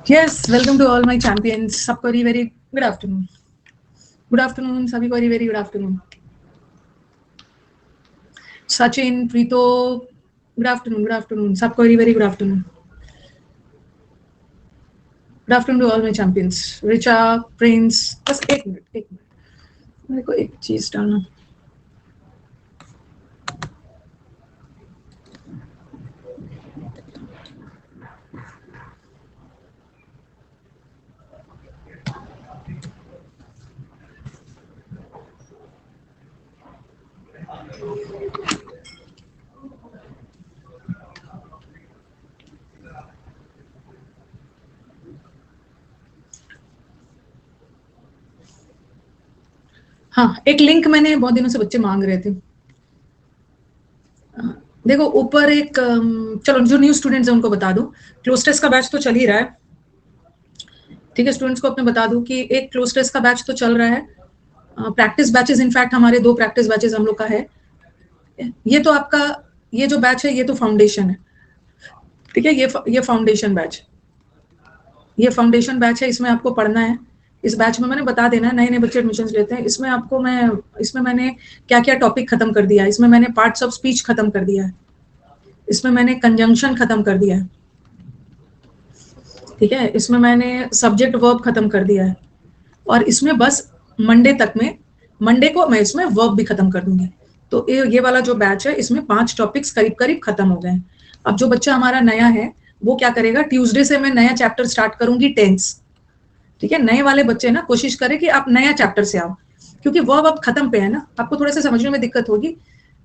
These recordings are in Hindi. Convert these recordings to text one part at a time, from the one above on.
Yes, welcome to all my champions. सबको very good afternoon. Good afternoon, सभी को very good afternoon. Sachin, Preeto, good afternoon, good afternoon. सबको very good afternoon. Good afternoon to all my champions. Richa, Prince, बस एक मिनट मेरे को एक चीज डालना. हाँ, एक लिंक मैंने बहुत दिनों से बच्चे मांग रहे थे. देखो ऊपर एक चलो जो न्यू स्टूडेंट्स हैं उनको बता दूं, क्लोज टेस्ट का बैच तो चल ही रहा है. ठीक है, स्टूडेंट्स को अपने बता दूं कि एक क्लोज टेस्ट का बैच तो चल रहा है. प्रैक्टिस बैचेस, इनफैक्ट हमारे 2 प्रैक्टिस बैचेस हम लोग का है. ये तो आपका ये जो बैच है ये तो फाउंडेशन है. ठीक है, ये फाउंडेशन बैच, ये फाउंडेशन बैच है. इसमें आपको पढ़ना है. इस बैच में मैंने बता देना है, नए बच्चे एडमिशन लेते हैं. इसमें मैंने क्या क्या टॉपिक खत्म कर दिया है. इसमें मैंने पार्ट्स ऑफ स्पीच खत्म कर दिया है. इसमें मैंने कंजंक्शन खत्म कर दिया है. ठीक है, इसमें मैंने सब्जेक्ट वर्ब खत्म कर दिया है. और इसमें बस मंडे को मैं इसमें वर्ब भी खत्म कर दूंगी. तो ये वाला जो बैच है इसमें 5 टॉपिक्स करीब खत्म हो गए. अब जो बच्चा हमारा नया है वो क्या करेगा, ट्यूसडे से मैं नया चैप्टर स्टार्ट करूंगी टेंस. ठीक है, नए वाले बच्चे ना कोशिश करें कि आप नया चैप्टर से आओ, क्योंकि वर्ब अब खत्म पे है ना. आपको थोड़ा सा समझने में दिक्कत होगी.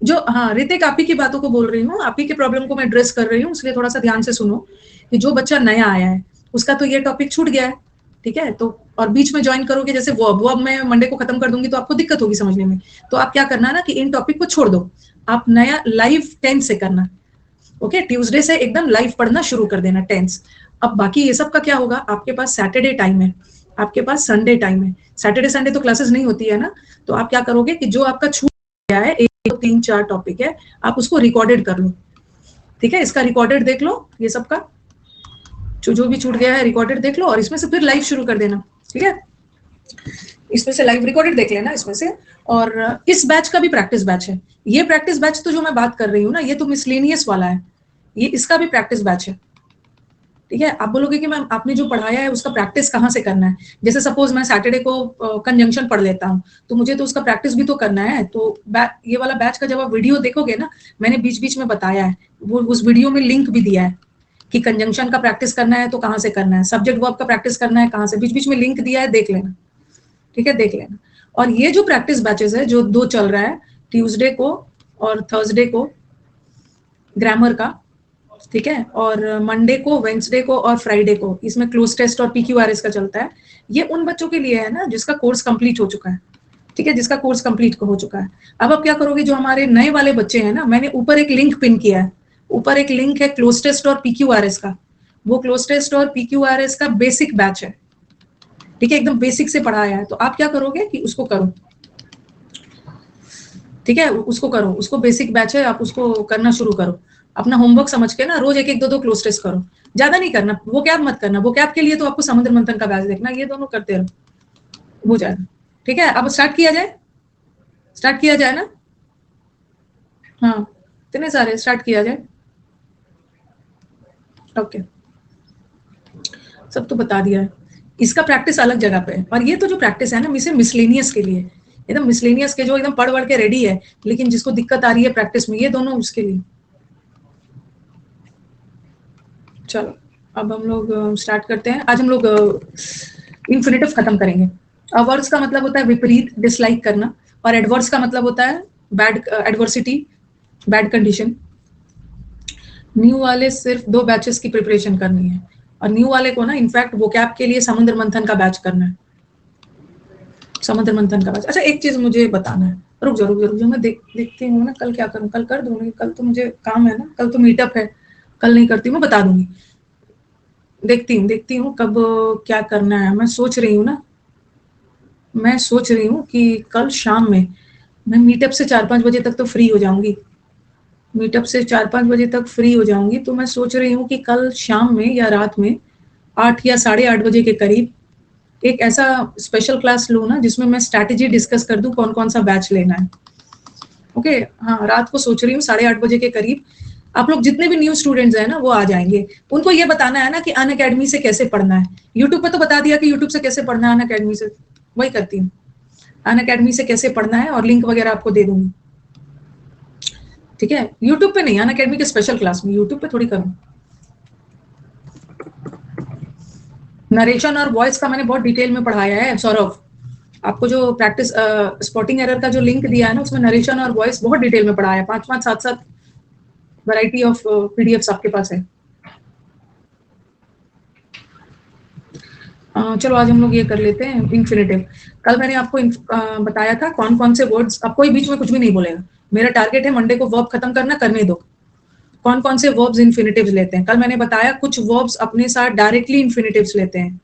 हाँ, ऋतिक आप ही की बातों को बोल रही हूँ, आप ही के प्रॉब्लम को मैं एड्रेस कर रही हूँ, इसलिए थोड़ा सा ध्यान से सुनो कि जो बच्चा नया आया है उसका तो ये टॉपिक छूट गया है. ठीक है, तो और बीच में ज्वाइन करोगे जैसे वर्ब मैं मंडे को खत्म कर दूंगी तो आपको दिक्कत होगी समझने में. तो आप क्या करना ना कि इन टॉपिक को छोड़ दो, आप नया लाइव टेंस से करना. ओके, ट्यूसडे से एकदम लाइव पढ़ना शुरू कर देना टेंस. अब बाकी ये सब का क्या होगा, आपके पास सैटरडे टाइम है, आपके पास संडे टाइम है. सैटरडे संडे तो क्लासेस नहीं होती है ना. तो आप क्या करोगे कि जो आपका छूट गया है 1 2 3 4 टॉपिक है, आप उसको रिकॉर्डेड कर लो. ठीक है, इसका रिकॉर्डेड देख लो. ये सब का जो भी छूट गया है रिकॉर्डेड देख लो और इसमें से फिर लाइव शुरू कर देना. ठीक है, इसमें से लाइव रिकॉर्डेड देख लेना इसमें से. और इस बैच का भी प्रैक्टिस बैच है. ये प्रैक्टिस बैच तो जो मैं बात कर रही हूँ ना, ये तो मिसलेनियस वाला है. ये इसका भी प्रैक्टिस बैच है. ठीक है, आप बोलोगे कि मैम आपने जो पढ़ाया है उसका प्रैक्टिस कहाँ से करना है. जैसे सपोज मैं सैटरडे को कंजंक्शन पढ़ लेता हूँ, तो मुझे तो उसका प्रैक्टिस भी तो करना है. तो ये वाला बैच का जब आप वीडियो देखोगे ना, मैंने बीच बीच में बताया है, वो उस वीडियो में लिंक भी दिया है कि कंजंक्शन का प्रैक्टिस करना है तो कहाँ से करना है, सब्जेक्ट वर्ब का प्रैक्टिस करना है कहाँ से, बीच बीच में लिंक दिया है, देख लेना. ठीक है, देख लेना. और ये जो प्रैक्टिस बैचेस है जो 2 चल रहा है, ट्यूसडे को और थर्सडे को ग्रामर का. ठीक है, और मंडे को, वेंसडे को और फ्राइडे को इसमें क्लोज टेस्ट और पीक्यूआरएस का चलता है. ये उन बच्चों के लिए है ना जिसका कोर्स कंप्लीट हो चुका है. ठीक है, जिसका कोर्स कंप्लीट हो चुका है. अब आप क्या करोगे, जो हमारे नए वाले बच्चे हैं ना, मैंने ऊपर एक लिंक पिन किया है. ऊपर एक लिंक है क्लोज टेस्ट और पीक्यूआरएस का. वो क्लोज टेस्ट और पीक्यूआरएस का बेसिक बैच है. ठीक है, एकदम बेसिक से पढ़ाया है. तो आप क्या करोगे कि उसको करो. ठीक है, उसको करो, उसको बेसिक बैच है, आप उसको करना शुरू करो. अपना होमवर्क समझ के ना रोज 1 1 2 2 क्लोज टेस्ट करो. ज्यादा नहीं करना, वो कैब मत करना. वो कैब के लिए तो आपको समुद्र मंथन का बैच देखना, ये दोनों करते रहो, हो जाएगा. ठीक है, अब स्टार्ट किया जाए ना. हाँ, इतने सारे स्टार्ट किया जाए. ओके, सब तो बता दिया है. इसका प्रैक्टिस अलग जगह पे है. और ये तो जो प्रैक्टिस है ना, इसे मिसलेनियस के लिए, एकदम मिसलेनियस के जो एकदम पढ़ के रेडी है लेकिन जिसको दिक्कत आ रही है प्रैक्टिस में, ये दोनों उसके लिए. चलो अब हम लोग स्टार्ट करते हैं. आज हम लोग इन्फिनेटिव खत्म करेंगे. अवर्स का मतलब होता है विपरीत, डिसलाइक करना. और एडवर्स का मतलब होता है bad, adversity, bad condition. New वाले सिर्फ 2 बैचेस की प्रिपरेशन करनी है. और न्यू वाले को ना इनफैक्ट वोकैब के लिए समुद्र मंथन का बैच करना है. समुद्र मंथन का बैच. अच्छा, एक चीज मुझे बताना है. रुक जाओ मैं देखती हूँ ना, कल क्या करूँ. कल कर दूंगी, कल तो मुझे काम है ना, कल तो मीटअप है. कल नहीं करती, मैं बता दूंगी. देखती हूँ कब क्या करना है. मैं सोच रही हूँ कि कल शाम में मैं मीटअप से 4-5 बजे तक तो फ्री हो जाऊंगी. मीटअप से 4-5 बजे तक फ्री हो जाऊंगी. तो मैं सोच रही हूँ कि कल शाम में या रात में 8 या 8:30 बजे के करीब एक ऐसा स्पेशल क्लास लूँ ना जिसमें मैं स्ट्रैटेजी डिस्कस कर दूं कौन कौन सा बैच लेना है। ओके, हाँ, रात को सोच रही हूँ 8:30 बजे के करीब आप लोग जितने भी न्यू स्टूडेंट्स हैं ना वो आ जाएंगे। उनको ये बताना है ना कि अनअकैडमी से कैसे पढ़ना है। यूट्यूब पे तो बता दिया कि यूट्यूब से कैसे पढ़ना है, अनअकैडमी से वही करती हूँ। अनअकैडमी से कैसे पढ़ना है और लिंक वगैरह आपको दे दूंगी, ठीक है। यूट्यूब पे नहीं, अनअकैडमी के स्पेशल क्लास में, यूट्यूब पे थोड़ी करूँ। नरेशन और वॉइस का मैंने बहुत डिटेल में पढ़ाया है सौरभ। आपको जो प्रैक्टिस स्पॉटिंग एरर का जो लिंक दिया है ना उसमें नरेशन और वॉइस बहुत डिटेल में पढ़ाया है। 5-5, 7-7 वैरायटी ऑफ पीडीएफ्स आपके पास है। चलो आज हम लोग ये कर लेते हैं इन्फिनेटिव। कल मैंने आपको बताया था कौन कौन से वर्ड्स, आप कोई बीच में कुछ भी नहीं बोलेगा। मेरा टारगेट है मंडे को वर्ब खत्म करना, करने दो। कौन कौन से वर्ब्स इन्फिनेटिव्स लेते हैं, कल मैंने बताया कुछ वर्ब्स अपने साथ डायरेक्टली इन्फिनेटिव्स लेते हैं,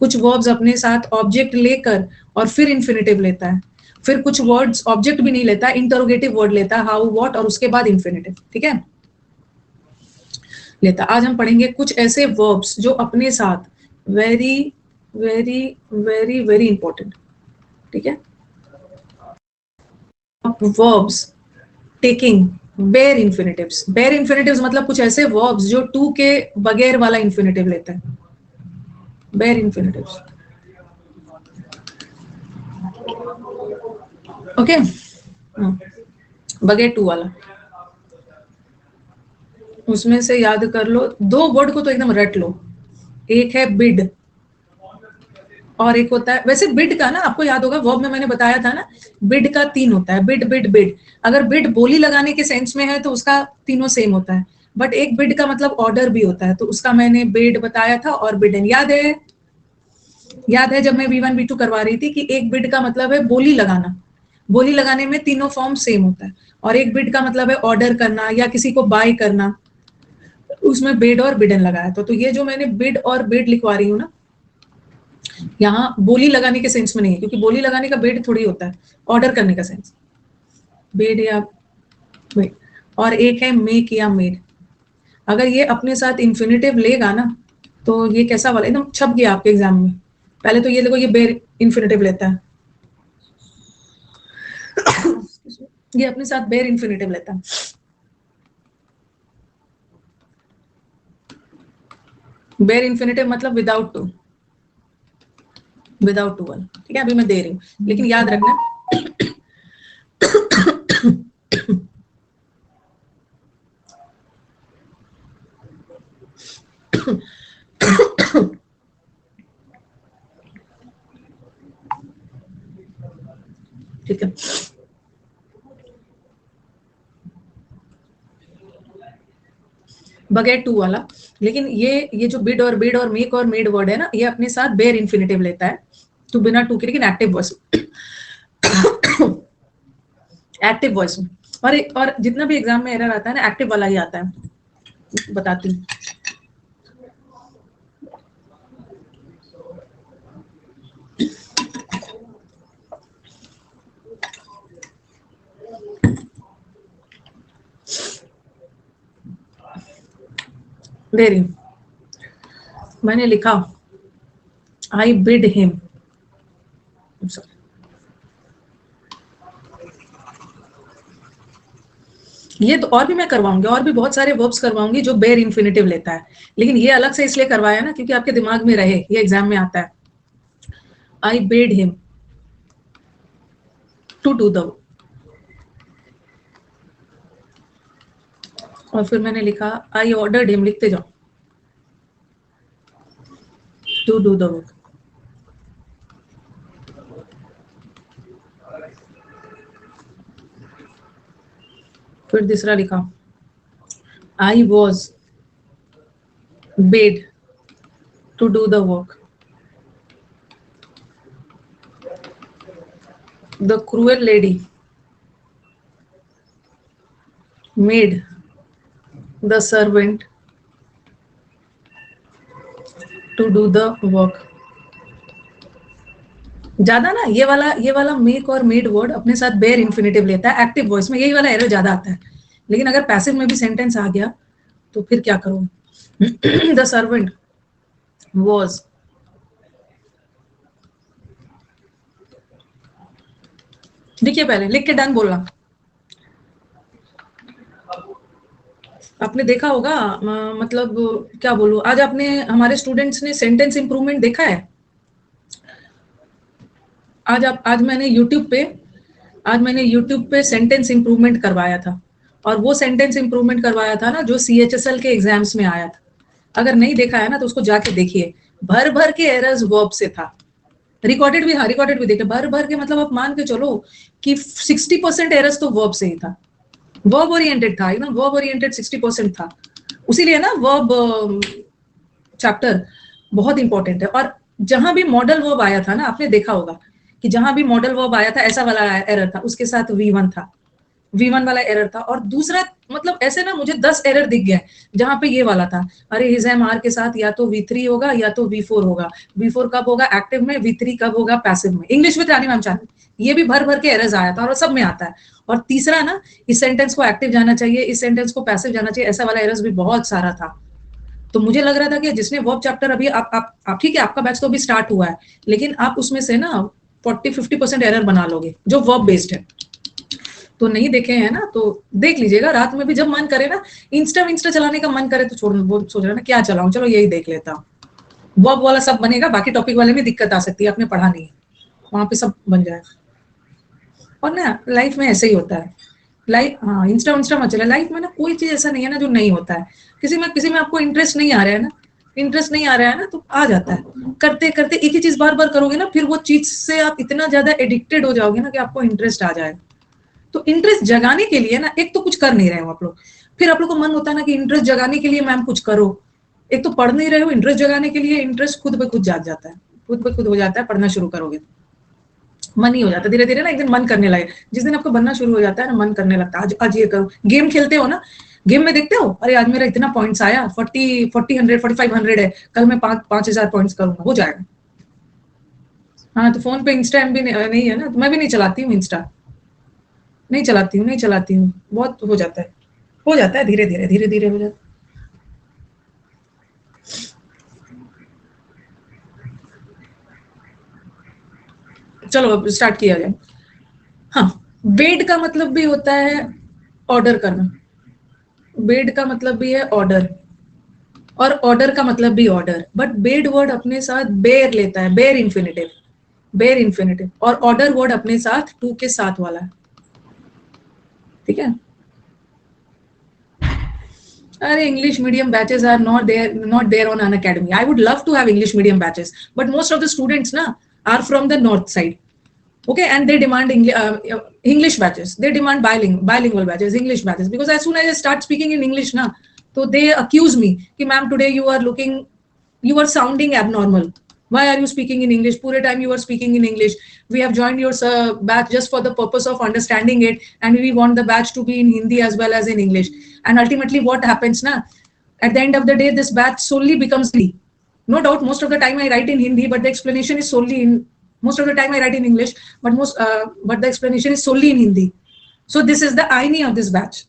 कुछ वर्ब्स अपने साथ ऑब्जेक्ट लेकर और फिर इन्फिनेटिव लेता है, फिर कुछ वर्ड्स ऑब्जेक्ट भी नहीं लेता, इंटरोगेटिव वर्ड लेता है, हाउ, व्हाट, और उसके बाद इन्फिनेटिव, ठीक है, लेता। आज हम पढ़ेंगे कुछ ऐसे वर्ब्स जो अपने साथ very very very very important, ठीक है, verbs taking bare infinitives. Bare infinitives मतलब कुछ ऐसे वर्ब्स जो टू के बगैर वाला इन्फिनेटिव लेते हैं, बेयर इन्फिनेटिव्स, ओके, बगैर टू वाला। उसमें से याद कर लो, दो वर्ड को तो एकदम रट लो। एक है बिड और एक होता है, वैसे बिड का ना आपको याद होगा वर्ब में मैंने बताया था ना, बिड का 3 होता है, बिड बिड बिड। अगर बिड बोली लगाने के सेंस में है तो उसका तीनों सेम होता है, बट एक बिड का मतलब ऑर्डर भी होता है, तो उसका मैंने बिड बताया था और बिडन याद है। याद है जब मैं V1 V2 करवा रही थी कि एक बिड का मतलब है बोली लगाना, बोली लगाने में तीनों फॉर्म सेम होता है, और एक बिड का मतलब है ऑर्डर करना या किसी को बाय करना, उसमें बिड और बिडन लगाया तो ये जो मैंने बिड और बिड लिखवा रही हूँ ना, यहाँ बोली लगाने के सेंस में नहीं है, क्योंकि बोली लगाने का बिड थोड़ी होता है, ऑर्डर करने का सेंस, बिड या बिड। और एक है मेक या मेड। अगर ये अपने साथ इन्फिनेटिव लेगा ना तो ये कैसा वाला एकदम छप गया आपके एग्जाम में। पहले तो ये देखो, ये बेर इन्फिनेटिव लेता है, ये अपने साथ बेर इन्फिनेटिव लेता है। बेर इन्फिनेटिव मतलब विदाउट टू, विदाउट टू वाला, ठीक है, अभी मैं दे रही हूँ लेकिन याद रखना। ठीक है, बगैर टू वाला। लेकिन ये जो बिड और मेक और मेड वर्ड है ना, ये अपने साथ बेयर इन्फिनेटिव लेता है, तो बिना टू के, लेकिन एक्टिव वॉइस, एक्टिव वॉइस में। और जितना भी एग्जाम में एरर आता है ना, एक्टिव वाला ही आता है, बताती हूँ। दे रही हूँ, मैंने लिखा आई बिड हिम, ये तो और भी मैं करवाऊंगी, और भी बहुत सारे वर्ब्स करवाऊंगी जो बेयर इन्फिनेटिव लेता है, लेकिन ये अलग से इसलिए करवाया ना क्योंकि आपके दिमाग में रहे, ये एग्जाम में आता है। I bade him to do the, और फिर मैंने लिखा आई ऑर्डर्ड हिम, लिखते जाओ, टू डू द वर्क। फिर दूसरा लिखा I was bade to do the work. The cruel lady made the servant to do the work. ज्यादा ना ये वाला मेक और मेड वर्ड अपने साथ बेयर इन्फिनेटिव लेता है, एक्टिव वॉइस में यही वाला एरर ज्यादा आता है। लेकिन अगर पैसिव में भी सेंटेंस आ गया तो फिर क्या करो, द सर्वेंट was। देखिए पहले लिख के डन बोलना। आपने देखा होगा मतलब क्या बोलूं, आज आपने हमारे स्टूडेंट्स ने सेंटेंस इंप्रूवमेंट देखा है? आज मैंने यूट्यूब पे सेंटेंस इंप्रूवमेंट करवाया था, और वो सेंटेंस इंप्रूवमेंट करवाया था ना जो CHSL के एग्जाम्स में आया था। अगर नहीं देखा है ना तो उसको जाके देखिए। भर भर के एरर्स वर्ब से था। रिकॉर्डेड भी, हाँ रिकॉर्डेड भी देखे। भर भर के मतलब आप मान के चलो कि 60% एरर्स तो वर्ब से ही था। वर्ब ओरिएंटेड था एकदम, वर्ब ओरिएंटेड 60% था। उसीलिए ना वर्ब चैप्टर बहुत इंपॉर्टेंट है। और जहां भी मॉडल वर्ब आया था ना, आपने देखा होगा कि जहां भी मॉडल वर्ब आया था ऐसा वाला एरर था, उसके साथ V1 था, V1 वाला एरर था। और दूसरा मतलब ऐसे ना मुझे 10 एरर दिख गए जहां पे ये वाला था, अरे हिज एम आर के साथ या तो V3 होगा या तो V4 होगा। V4 कब होगा एक्टिव में, V3 कब होगा पैसिव में। English with Rani ma'am channel, ये भी भर भर के एरर्स आया था और सब में आता है। और तीसरा ना, इस सेंटेंस को एक्टिव जाना चाहिए, इस सेंटेंस को पैसिव जाना चाहिए, ऐसा वाला एरर्स भी बहुत सारा था। तो मुझे लग रहा था कि जिसने वर्ब चैप्टर अभी आप ठीक है, आपका बैच तो अभी स्टार्ट हुआ है, लेकिन आप उसमें से ना 40-50% एरर बना लोगे जो वर्ब बेस्ड है। तो नहीं देखे हैं ना तो देख लीजिएगा, रात में भी जब मन करे ना, इंस्टा चलाने का मन करे तो छोड़, वो सोच रहा ना क्या चलाऊं, चलो यही देख लेता हूँ। वर्ब वाला सब बनेगा, बाकी टॉपिक वाले में दिक्कत आ सकती है, आपने पढ़ा नहीं, वहां पे सब बन जाएगा। और ना लाइफ में ऐसे ही होता है। लाइफ, हाँ इंस्टा मत चला। लाइफ में ना कोई चीज ऐसा नहीं है ना जो नहीं होता है। किसी में आपको इंटरेस्ट नहीं आ रहा है ना, तो आ जाता है। करते करते एक ही चीज बार बार करोगे ना, फिर वो चीज से आप इतना ज्यादा एडिक्टेड हो जाओगे ना कि आपको इंटरेस्ट आ जाए। तो इंटरेस्ट जगाने के लिए ना, एक तो कुछ कर नहीं रहे हो आप लोग, फिर आप लोग को मन होता है ना कि इंटरेस्ट जगाने के लिए मैम कुछ करो। एक तो पढ़ नहीं रहे हो, इंटरेस्ट जगाने के लिए इंटरेस्ट खुद ब खुद जाग जाता है, खुद ब खुद हो जाता है। पढ़ना शुरू करोगे मन ही हो जाता है, धीरे धीरे ना एक दिन मन करने लगे। जिस दिन आपको बनना शुरू हो जाता है ना, मन करने लगता है आज ये करो। गेम खेलते हो ना, गेम में देखते हो अरे आज मेरा इतना पॉइंट्स आया, 40 4500 है, कल मैं 5,000 पॉइंट्स करूंगा, हो जाएगा। हाँ तो फोन पे इंस्टा भी नहीं है ना, तो मैं भी नहीं चलाती हूँ इंस्टा, नहीं चलाती हूँ। बहुत हो जाता है धीरे धीरे हो जाता है। चलो अब स्टार्ट किया जाए। हाँ, वेट का मतलब भी होता है ऑर्डर करना, बेड का मतलब भी है ऑर्डर, और ऑर्डर का मतलब भी ऑर्डर। बट बेड वर्ड अपने साथ बेयर लेता है, बेयर इन्फिनेटिव, और ऑर्डर वर्ड अपने साथ टू के साथ वाला है। ठीक है। अरे English medium batches are not there on Unacademy. I would love to have English medium batches, but most of the students ना are from the north side, okay, and they demand English batches, they demand bilingual batches, English batches, because as soon as I start speaking in English na, so they accuse me ki ma'am today you are sounding abnormal, why are you speaking in English, pure time you are speaking in English, we have joined your batch just for the purpose of understanding it, and we want the batch to be in Hindi as well as in English. And ultimately what happens na, at the end of the day this batch solely becomes Hindi. No doubt most of the time I write in Hindi, but the explanation is solely in, most of the time I write in English, but the explanation is solely in Hindi. So this is the irony of this batch.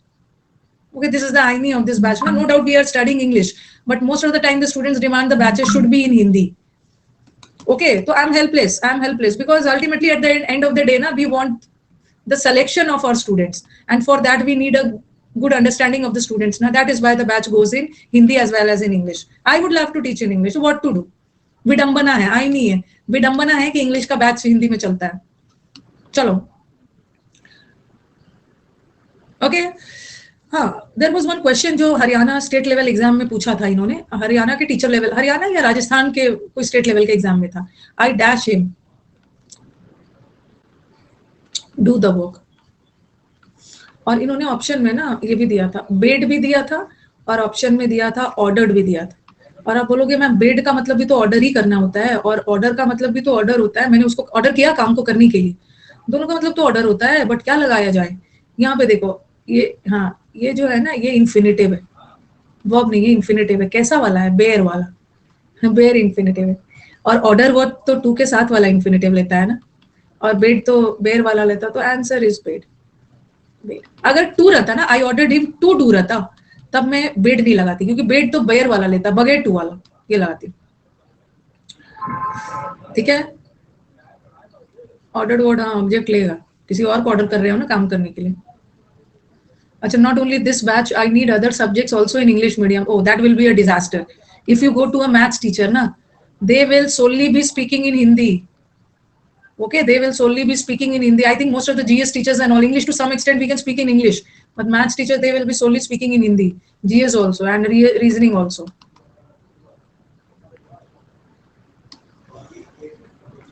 Okay, this is the irony of this batch. No doubt we are studying English, but most of the time the students demand the batches should be in Hindi. Okay, so I'm helpless because ultimately at the end of the day, na, we want the selection of our students, and for that we need a good understanding of the students. Now that is why the batch goes in Hindi as well as in English. I would love to teach in English. So what to do? विडंबना है, आई नहीं है, विडंबना है कि इंग्लिश का बैच हिंदी में चलता है। चलो ओके। हाँ, देयर वाज वन क्वेश्चन जो हरियाणा स्टेट लेवल एग्जाम में पूछा था इन्होंने, हरियाणा के टीचर लेवल, हरियाणा या राजस्थान के कोई स्टेट लेवल के एग्जाम में था। I dash him do the work. और इन्होंने ऑप्शन में ना ये भी दिया था, बेड भी दिया था, और ऑप्शन में दिया था ऑर्डर्ड भी दिया था। और आप बोलोगे मैम बेड का मतलब भी तो ऑर्डर ही करना होता है, और ऑर्डर का मतलब भी तो ऑर्डर होता है, मैंने उसको ऑर्डर किया काम को करने के लिए, दोनों का मतलब तो ऑर्डर होता है, बट क्या लगाया जाए। यहाँ पे देखो ये, हाँ ये जो है ना ये इन्फिनेटिव है, वर्ब नहीं है, इन्फिनेटिव है। कैसा वाला है, बेयर वाला, बेयर इन्फिनेटिव है। और ऑर्डर वर्ब तो टू के साथ वाला इन्फिनेटिव लेता है ना, और बेड तो बेयर वाला लेता, तो आंसर इज बेड। अगर टू रहता ना, I ordered him to do रहता, तब मैं बेड नहीं लगाती, क्योंकि बेड तो बेयर वाला लेता, बगैर टू वाला ये लगाती। ठीक है, ऑर्डर्ड वर्ड, हाँ ऑब्जेक्ट लेगा, किसी और को ऑर्डर कर रहे हो ना काम करने के लिए। अच्छा, not only this batch, I need other subjects also in English medium. Oh, that will be a disaster. If you go to a maths teacher na, they will solely be speaking in Hindi. Okay, they will solely be speaking in Hindi. I think most of the GS teachers and all, English to some extent we can speak in English, but maths teachers, they will be solely speaking in Hindi. GS also, and reasoning also.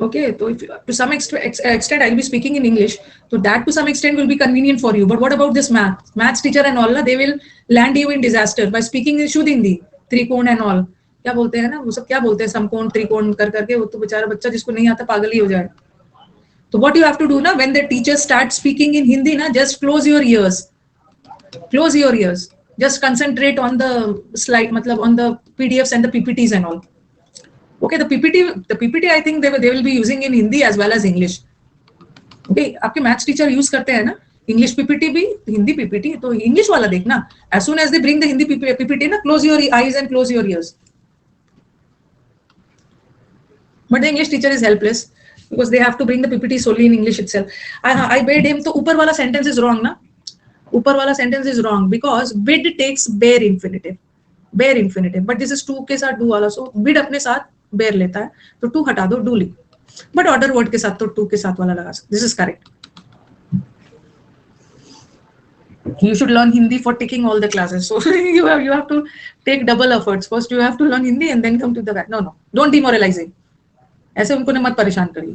Okay, so if, to some extent I'll be speaking in English, so that to some extent will be convenient for you. But what about this maths teacher and all, they will land you in disaster by speaking in शुद्ध हिंदी, त्रिकोण and all, क्या बोलते हैं ना वो सब, क्या बोलते हैं, समकोण त्रिकोण कर करके, वो तो बेचारा बच्चा जिसको नहीं आता पागल ही हो जाए. So what you have to do na, when the teacher starts speaking in Hindi na, just close your ears. Close your ears. Just concentrate on the slide, matlab on the PDFs and the PPTs and all. Okay, the PPT I think they will be using in Hindi as well as English. Okay, आपके मैथ्स टीचर यूज करते हैं ना इंग्लिश पीपीटी भी, हिंदी पीपीटी, तो इंग्लिश वाला देखना. As soon as they bring the Hindi PPT na, close your eyes and close your ears. But the English teacher is helpless because they have to bring the PPT solely in English itself. I bade him, तो ऊपर वाला sentence is wrong ना, ऊपर वाला sentence is wrong because bid takes bare infinitive, bare infinitive, but this is to के साथ do वाला, so bid अपने साथ bare लेता है, तो to हटा दो, do लिख, but order word के साथ तो to के साथ वाला लगा सकते. This is correct. You should learn Hindi for taking all the classes, so you have to take double efforts. First you have to learn Hindi and then come to the back. No, don't demoralize it. ऐसे उनको ना मत परेशान करिए.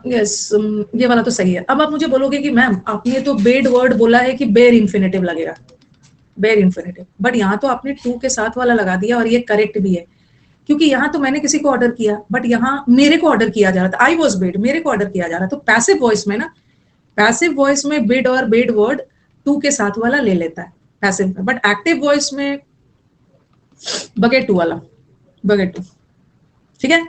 यस, ये वाला तो सही है. अब आप मुझे बोलोगे कि मैम आपने तो बेड वर्ड बोला है कि बेर इन्फिनेटिव लगेगा, बेर इन्फिनेटिव, बट यहाँ तो आपने टू के साथ वाला लगा दिया और ये करेक्ट भी है, क्योंकि यहाँ तो मैंने किसी को ऑर्डर किया, बट यहाँ मेरे को ऑर्डर किया जा रहा था. आई वॉज बेड, मेरे को ऑर्डर किया जा रहा. तो पैसिव वॉइस में ना, पैसिव वॉइस में बेड और बेड वर्ड टू के साथ वाला ले लेता है पैसिव में, बट एक्टिव वॉइस में बगैर टू वाला, बगैर टू. ठीक है.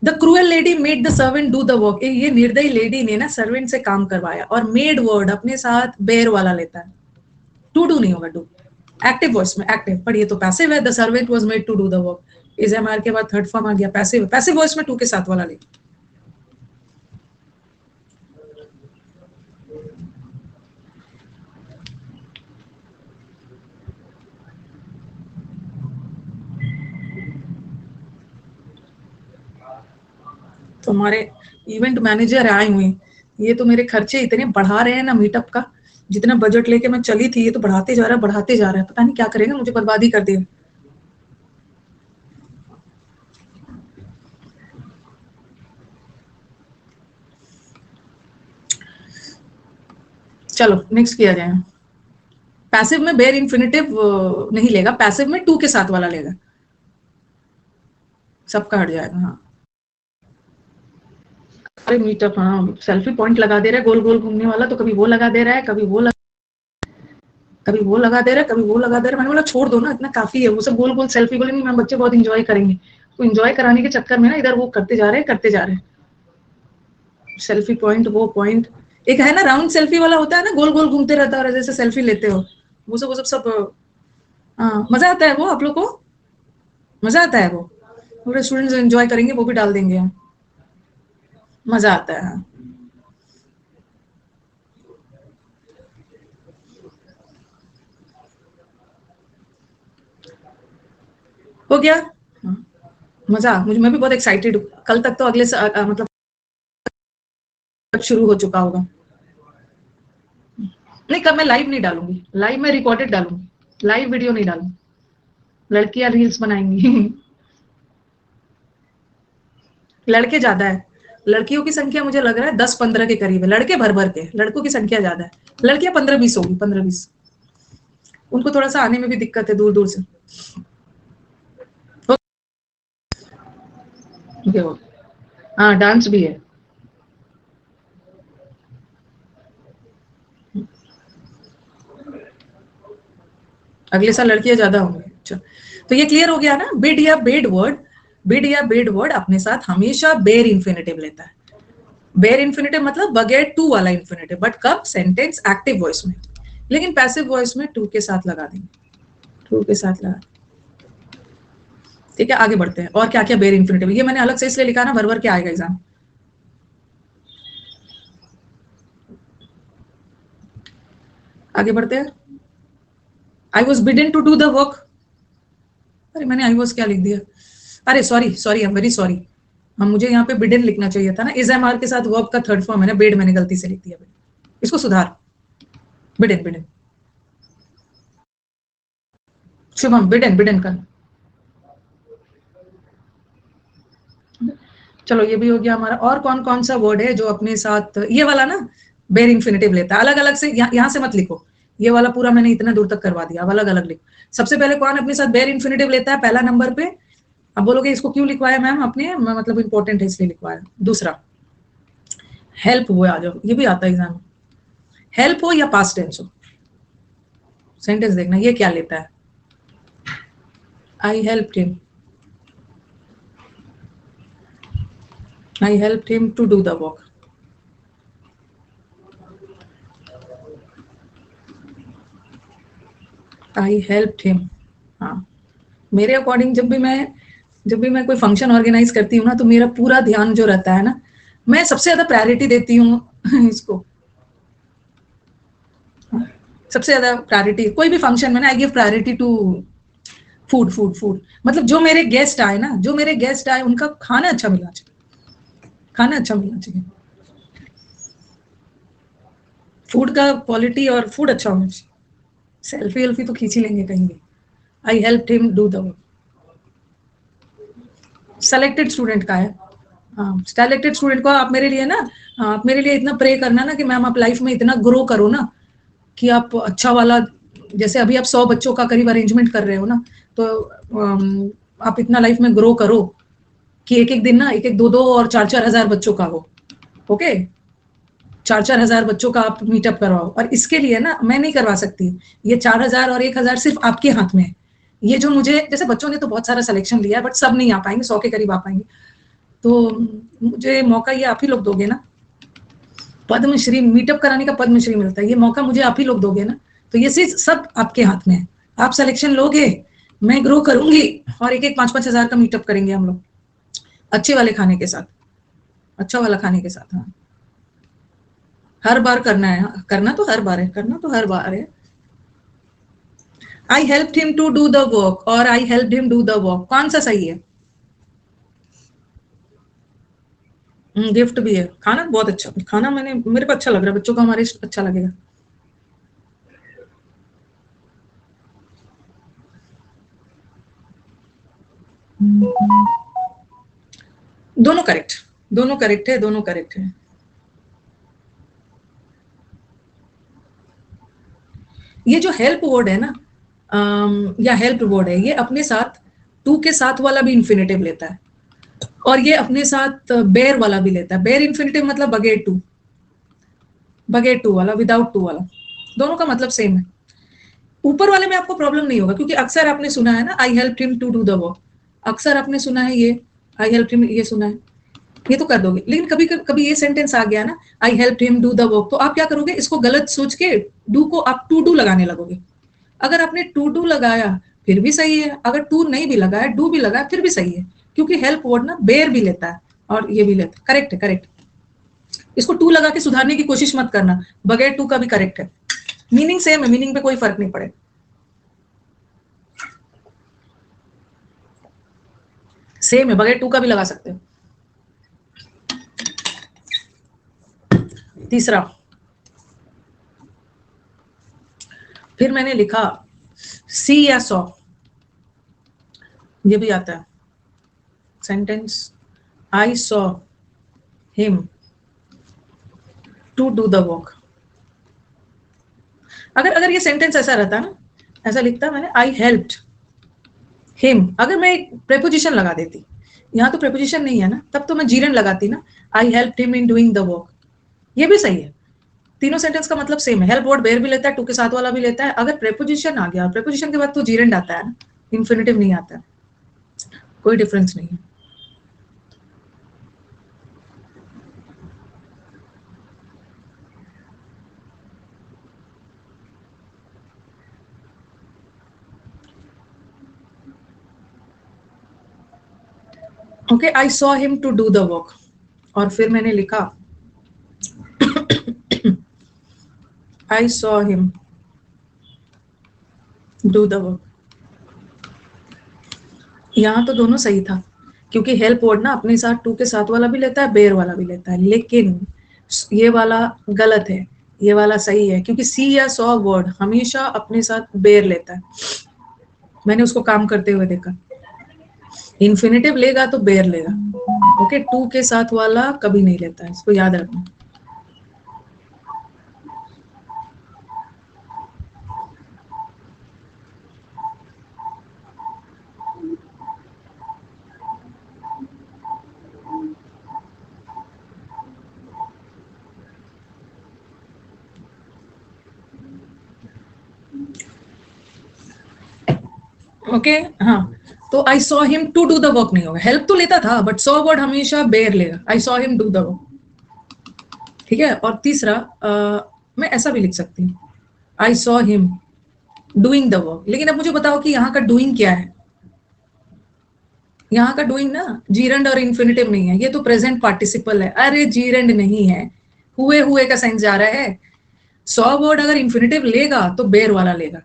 The cruel lady made the servant do the work. ये निर्दयी लेडी ने ना सर्वेंट से काम करवाया, और मेड वर्ड अपने साथ बेयर वाला लेता है, टू डू नहीं होगा, डू एक्टिव वॉइस में एक्टिव, पर ये तो पैसिव है. The servant was made to do the work, is am are के बाद थर्ड फॉर्म आ गया, पैसिव. पैसिव वॉइस में टू के साथ वाला ले. तुम्हारे इवेंट मैनेजर आए हुए, ये तो मेरे खर्चे इतने बढ़ा रहे हैं ना मीटअप का, जितना बजट लेके मैं चली थी ये तो बढ़ाते जा रहा है, बढ़ाते जा रहा है. पता नहीं क्या करेगा, मुझे बर्बाद ही कर देगा. चलो नेक्स्ट किया जाए. पैसिव में बेयर इन्फिनिटिव नहीं लेगा, पैसिव में टू के साथ वाला लेगा, सबका हट जाएगा. हाँ, अरे मीटअप, हाँ सेल्फी पॉइंट लगा दे रहा है गोल गोल घूमने वाला, तो कभी वो लगा दे रहा है, कभी वो कभी वो लगा दे रहा है, कभी वो लगा दे रहा है. मैंने बोला छोड़ दो ना, इतना काफी है, वो सब गोल गोल सेल्फी. बोले नहीं मैम, बच्चे बहुत इंजॉय करेंगे. तो इंजॉय कराने के चक्कर में ना इधर वो करते जा रहे हैं. सेल्फी पॉइंट, वो पॉइंट एक है ना राउंड सेल्फी वाला होता है ना, गोल गोल घूमते रहता है और जैसे सेल्फी लेते हो, वो सब. हाँ, मजा आता है वो, आप लोग को मजा आता है वो. पूरे स्टूडेंट्स एंजॉय करेंगे, वो भी डाल देंगे हम, मजा आता है. हाँ, हो गया. मजा, मैं भी बहुत एक्साइटेड हूँ. कल तक तो अगले मतलब शुरू हो चुका होगा. नहीं, कब मैं लाइव नहीं डालूंगी, लाइव में रिकॉर्डेड डालूंगी, लाइव वीडियो नहीं डालूंगी. लड़कियां रील्स बनाएंगी. लड़के ज्यादा है, लड़कियों की संख्या मुझे लग रहा है 10-15 के करीब है, लड़के भर भर के, लड़कों की संख्या ज्यादा है. लड़कियां 15-20 होगी, 15-20. उनको थोड़ा सा आने में भी दिक्कत है दूर दूर से. हाँ, डांस भी है. अगले साल लड़कियां ज्यादा होंगी. अच्छा, तो ये क्लियर हो गया ना. बिड या बेड वर्ड अपने साथ हमेशा बेयर इन्फिनेटिव लेता है. बेयर इन्फिनेटिव मतलब बगैर टू वाला इन्फिनेटिव, बट कब, सेंटेंस एक्टिव वॉइस में. लेकिन पैसिव वॉइस में टू के साथ लगा देंगे, टू के साथ लगा. ठीक है, आगे बढ़ते हैं। और क्या क्या बेयर इंफिनिटिव, ये मैंने अलग से इसलिए लिखा ना, भर भर के आएगा एग्जाम। आगे बढ़ते हैं। I was bidden to do the work, अरे मैंने आई वॉज क्या लिख दिया, अरे sorry sorry, I am very sorry. हम मुझे यहाँ पे बिडन लिखना चाहिए था ना, इज एम आर के साथ वर्ब का थर्ड फॉर्म है ना, बेड, मैंने गलती से लिख दिया, इसको सुधार, बिडन बिडन, शुभम बिडन बिडन का। चलो ये भी हो गया हमारा। और कौन कौन सा वर्ड है जो अपने साथ ये वाला ना बेयर इंफिनिटिव लेता है, अलग अलग से, यहाँ से मत लिखो, ये वाला पूरा मैंने इतना दूर तक करवा दिया, अब अलग अलग लिखो। सबसे पहले कौन अपने साथ बेयर इंफिनिटिव लेता है पहला नंबर पे, अब बोलोगे इसको क्यों लिखवाया मैम अपने, मतलब इंपॉर्टेंट है इसलिए लिखवाया। दूसरा हेल्प हुआ, आ जाओ, ये भी आता है एग्जाम, हेल्प हो या पास्ट टेंस हो, सेंटेंस देखना ये क्या लेता है। I help him, I help him to do the work, I help him. हाँ, मेरे अकॉर्डिंग जब भी मैं कोई फंक्शन ऑर्गेनाइज करती हूँ ना, तो मेरा पूरा ध्यान जो रहता है ना, मैं सबसे ज्यादा प्रायोरिटी देती हूँ इसको, सबसे ज्यादा प्रायोरिटी कोई भी फंक्शन में ना, I give priority to food food food, मतलब जो मेरे गेस्ट आए ना, जो मेरे गेस्ट आए उनका खाना अच्छा मिलना चाहिए, खाना अच्छा मिलना चाहिए, फूड का क्वालिटी और फूड अच्छा होना चाहिए। सेल्फी वेल्फी तो खींच ही लेंगे कहीं भी। आई help him do the work, selected student का है, हाँ सेलेक्टेड स्टूडेंट को आप मेरे लिए ना, आप मेरे लिए इतना प्रे करना ना कि मैम आप लाइफ में इतना ग्रो करो ना, कि आप अच्छा वाला, जैसे अभी आप 100 बच्चों का करीब अरेंजमेंट कर रहे हो ना, तो आप इतना लाइफ में ग्रो करो कि एक एक दिन ना एक एक दो दो और चार चार हजार बच्चों का हो, ओके, चार चार हजार बच्चों का आप मीटअप करवाओ। और इसके लिए ना मैं नहीं करवा सकती, ये 4,000 और 1,000 सिर्फ आपके हाथ में है। ये जो मुझे, जैसे बच्चों ने तो बहुत सारा सिलेक्शन लिया है, बट सब नहीं आ पाएंगे, 100 के करीब आ पाएंगे, तो मुझे मौका ये आप ही लोग दोगे ना, पद्मश्री मीटअप कराने का पद्मश्री मिलता है, ये मौका मुझे आप ही लोग दोगे ना, तो ये चीज सब आपके हाथ में है। आप सिलेक्शन लोगे, मैं ग्रो करूंगी, और एक एक 5-5 हजार का मीटअप करेंगे हम लोग, अच्छे वाले खाने के साथ, अच्छा वाला खाने के साथ। हाँ, हर बार करना है, करना तो हर बार है, करना तो हर बार है। I help him to do the work और I help him do the work, कौन सा सही है। गिफ्ट भी है, खाना बहुत अच्छा, खाना मैंने, मेरे को अच्छा लग रहा है, बच्चों को हमारे अच्छा लगेगा। दोनों करेक्ट, दोनों करेक्ट है, दोनों करेक्ट है। ये जो हेल्प वर्ड है ना, या हेल्प वर्ड है, ये अपने साथ टू के साथ वाला भी इंफिनिटिव लेता है, और ये अपने साथ बेयर वाला भी लेता है। बेयर इंफिनिटिव मतलब बगैर टू वाला, विदाउट टू वाला, दोनों का मतलब सेम है। ऊपर वाले में आपको प्रॉब्लम नहीं होगा, क्योंकि अक्सर आपने सुना है ना, I help him to do the work, अक्सर आपने सुना है ये, आई हेल्प हिम, ये सुना है, ये तो कर दोगे। लेकिन कभी कभी ये सेंटेंस आ गया ना, I help him do the work, तो आप क्या करोगे, इसको गलत सोच के डू को आप टू डू लगाने लगोगे। अगर आपने टू डू लगाया फिर भी सही है, अगर टू नहीं भी लगाया, डू भी लगाया, फिर भी सही है, क्योंकि हेल्प वर्ड ना बेयर भी लेता है और ये भी लेता है। करेक्ट है, करेक्ट। इसको टू लगा के सुधारने की कोशिश मत करना, बगैर टू का भी करेक्ट है, मीनिंग सेम है, मीनिंग पे कोई फर्क नहीं पड़े, सेम है, बगैर टू का भी लगा सकते हो। तीसरा, फिर मैंने लिखा सी या सॉ, ये भी आता है sentence, I saw him to do the work. अगर अगर ये सेंटेंस ऐसा रहता ना, ऐसा लिखता मैंने, आई हेल्प्ड हिम, अगर मैं एक प्रेपोजिशन लगा देती, यहाँ तो प्रेपोजिशन नहीं है ना, तब तो मैं जीरन लगाती ना, आई helped him in doing the work, ये भी सही है। तीनों सेंटेंस का मतलब सेम है, हेल्प वर्ड बेयर भी लेता है, टू के साथ वाला भी लेता है। अगर प्रेपोजिशन आ गया, प्रेपोजिशन के बाद तो जीरन आता है ना, इन्फिनिटिव नहीं आता है, कोई डिफरेंस नहीं है। Okay, I saw him to do the work, और फिर मैंने लिखा I saw him do the work. यहाँ तो दोनों सही था, क्योंकि हेल्प वर्ड ना अपने साथ टू के साथ वाला भी लेता है, बेयर वाला भी लेता है, लेकिन ये वाला गलत है, ये वाला सही है, क्योंकि सी या सॉ वर्ड हमेशा अपने साथ बेयर लेता है। मैंने उसको काम करते हुए देखा। इन्फिनेटिव लेगा तो बेयर लेगा, ओके, टू के साथ वाला कभी नहीं लेता है, इसको याद रखना। ओके, हाँ, तो I saw him to do the work नहीं होगा, हेल्प तो लेता था, बट सॉ वर्ड हमेशा बेयर लेगा, I saw him do the work. ठीक है, और तीसरा मैं ऐसा भी लिख सकती हूँ, आई saw him doing the work. लेकिन अब मुझे बताओ कि यहाँ का डूइंग क्या है? यहाँ का डूइंग ना जीरंड और इन्फिनिटिव नहीं है, ये तो प्रेजेंट पार्टिसिपल है। अरे जीरंड नहीं है, हुए का सेंस जा रहा है। सॉ वर्ड अगर इन्फिनिटिव लेगा तो बेयर वाला लेगा,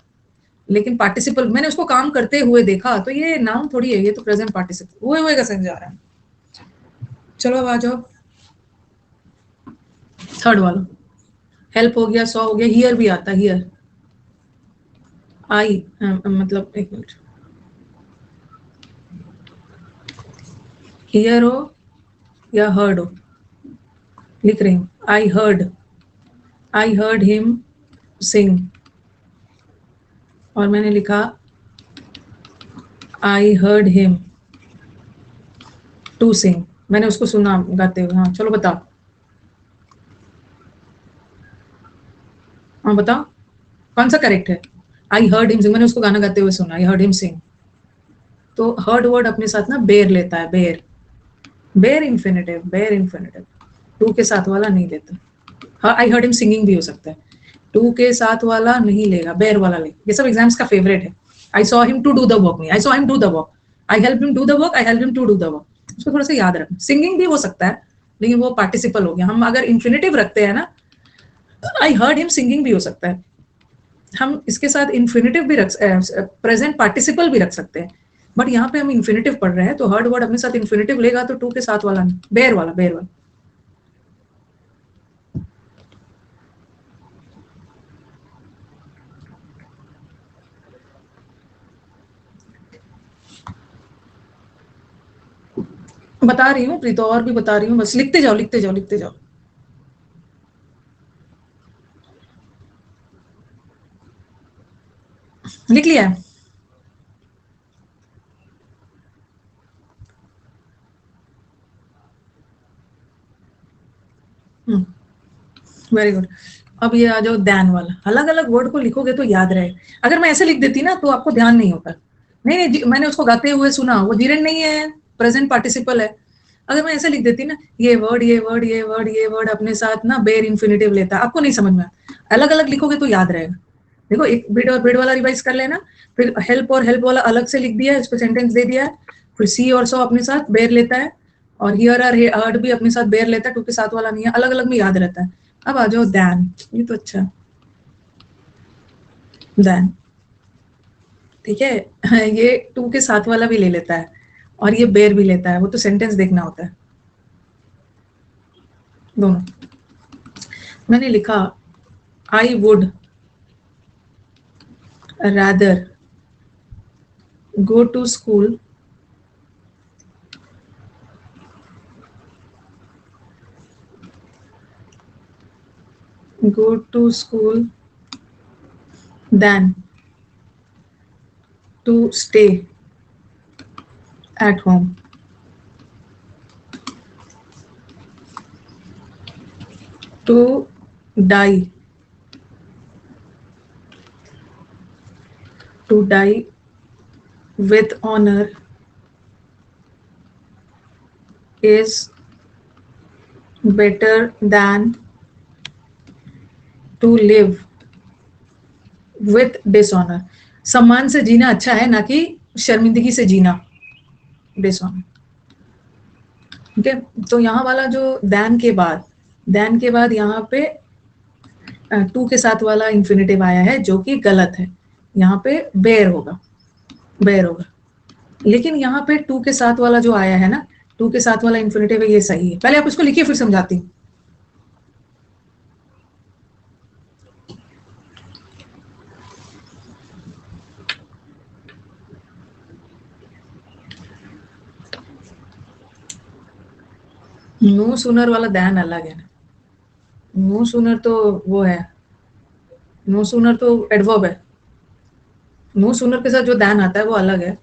लेकिन पार्टिसिपल मैंने उसको काम करते हुए देखा, तो ये नाउन थोड़ी है, ये तो प्रेजेंट पार्टिसिपल, हुए का सेंस जा रहा है। चलो अब आ जाओ थर्ड वाला। हेल्प हो गया, सॉ हो गया, हियर भी आता है, हियर आई, मतलब एक मिनट, हियर हो या हर्ड हो, लिख रही हूँ आई हर्ड हिम सिंग, और मैंने लिखा I heard him to sing, मैंने उसको सुना गाते हुए। हाँ चलो बताओ, हाँ बताओ कौन सा करेक्ट है? आई हर्ड हिम सिंग, मैंने उसको गाना गाते हुए सुना, आई हर्ड हिम सिंग। तो हर्ड वर्ड अपने साथ ना बेयर लेता है, बेयर इन्फिनिटिव, टू के साथ वाला नहीं लेता। हाँ, आई हर्ड हिम सिंगिंग भी हो सकता है, टू के साथ वाला नहीं लेगा, बेयर वाला लेगा। ये सब एग्जाम्स का फेवरेट है। I saw him to do the work नहीं, I saw him do the work, I help him do the work, I help him to do the work. उसको थोड़ा सा याद रखना। सिंगिंग भी हो सकता है, लेकिन वो पार्टिसिपल हो गया। हम अगर इन्फिनिटिव रखते हैं ना, आई हर्ड हिम सिंगिंग भी हो सकता है, हम इसके साथ इन्फिनिटिव भी रख, प्रेजेंट पार्टिसिपल भी रख सकते हैं, बट यहाँ पे हम इन्फिनिटिव पढ़ रहे हैं, तो हर्ड वर्ड अपने साथ इन्फिनिटिव लेगा, तो टू के साथ वाला नहीं, बेयर वाला। बता रही हूँ प्रीतो, और भी बता रही हूँ, बस लिखते जाओ लिखते जाओ लिखते जाओ। लिख लिया है? Very good. अब ये आ जाओ ध्यान वाला। अलग अलग वर्ड को लिखोगे तो याद रहे। अगर मैं ऐसे लिख देती ना तो आपको ध्यान नहीं होता। नहीं, मैंने उसको गाते हुए सुना, वो जीरन नहीं है, प्रेजेंट पार्टिसिपल है। अगर मैं ऐसे लिख देती ना, ये वर्ड अपने साथ ना बेयर इन्फिनिटिव लेता, आपको नहीं समझ में। अलग अलग लिखोगे तो याद रहेगा। देखो, एक बिड और बिड वाला रिवाइज कर लेना, फिर हेल्प और हेल्प वाला अलग से लिख दिया, इस पर सेंटेंस दे दिया है, फिर सी और सो अपने साथ बेयर लेता है, और हियर और हर्ड भी अपने साथ बेयर लेता है, टू के साथ वाला नहीं है, अलग अलग में याद रहता है। अब आ जाओ दैन, ये तो अच्छा दैन, ठीक है। ये टू के साथ वाला भी ले लेता है, और ये बेयर भी लेता है, वो तो सेंटेंस देखना होता है दोनों। मैंने लिखा I would rather go to school go to school than to stay at home. To die with honor is better than to live with dishonor. सम्मान से जीना अच्छा है, ना कि शर्मिंदगी से जीना, डिसऑनर। ठीक है, तो यहाँ वाला जो देन के बाद यहाँ पे टू के साथ वाला इंफिनिटिव आया है जो कि गलत है, यहाँ पे बेयर होगा। लेकिन यहाँ पे टू के साथ वाला जो आया है ना, टू के साथ वाला इंफिनिटिव है, ये सही है। पहले आप इसको लिखिए फिर समझाती हूँ। नो सूनर वाला दैन अलग है ना, नो सूनर तो वो है, नो सूनर तो एडवर्ब है, नो सूनर के साथ जो दैन आता है वो अलग है।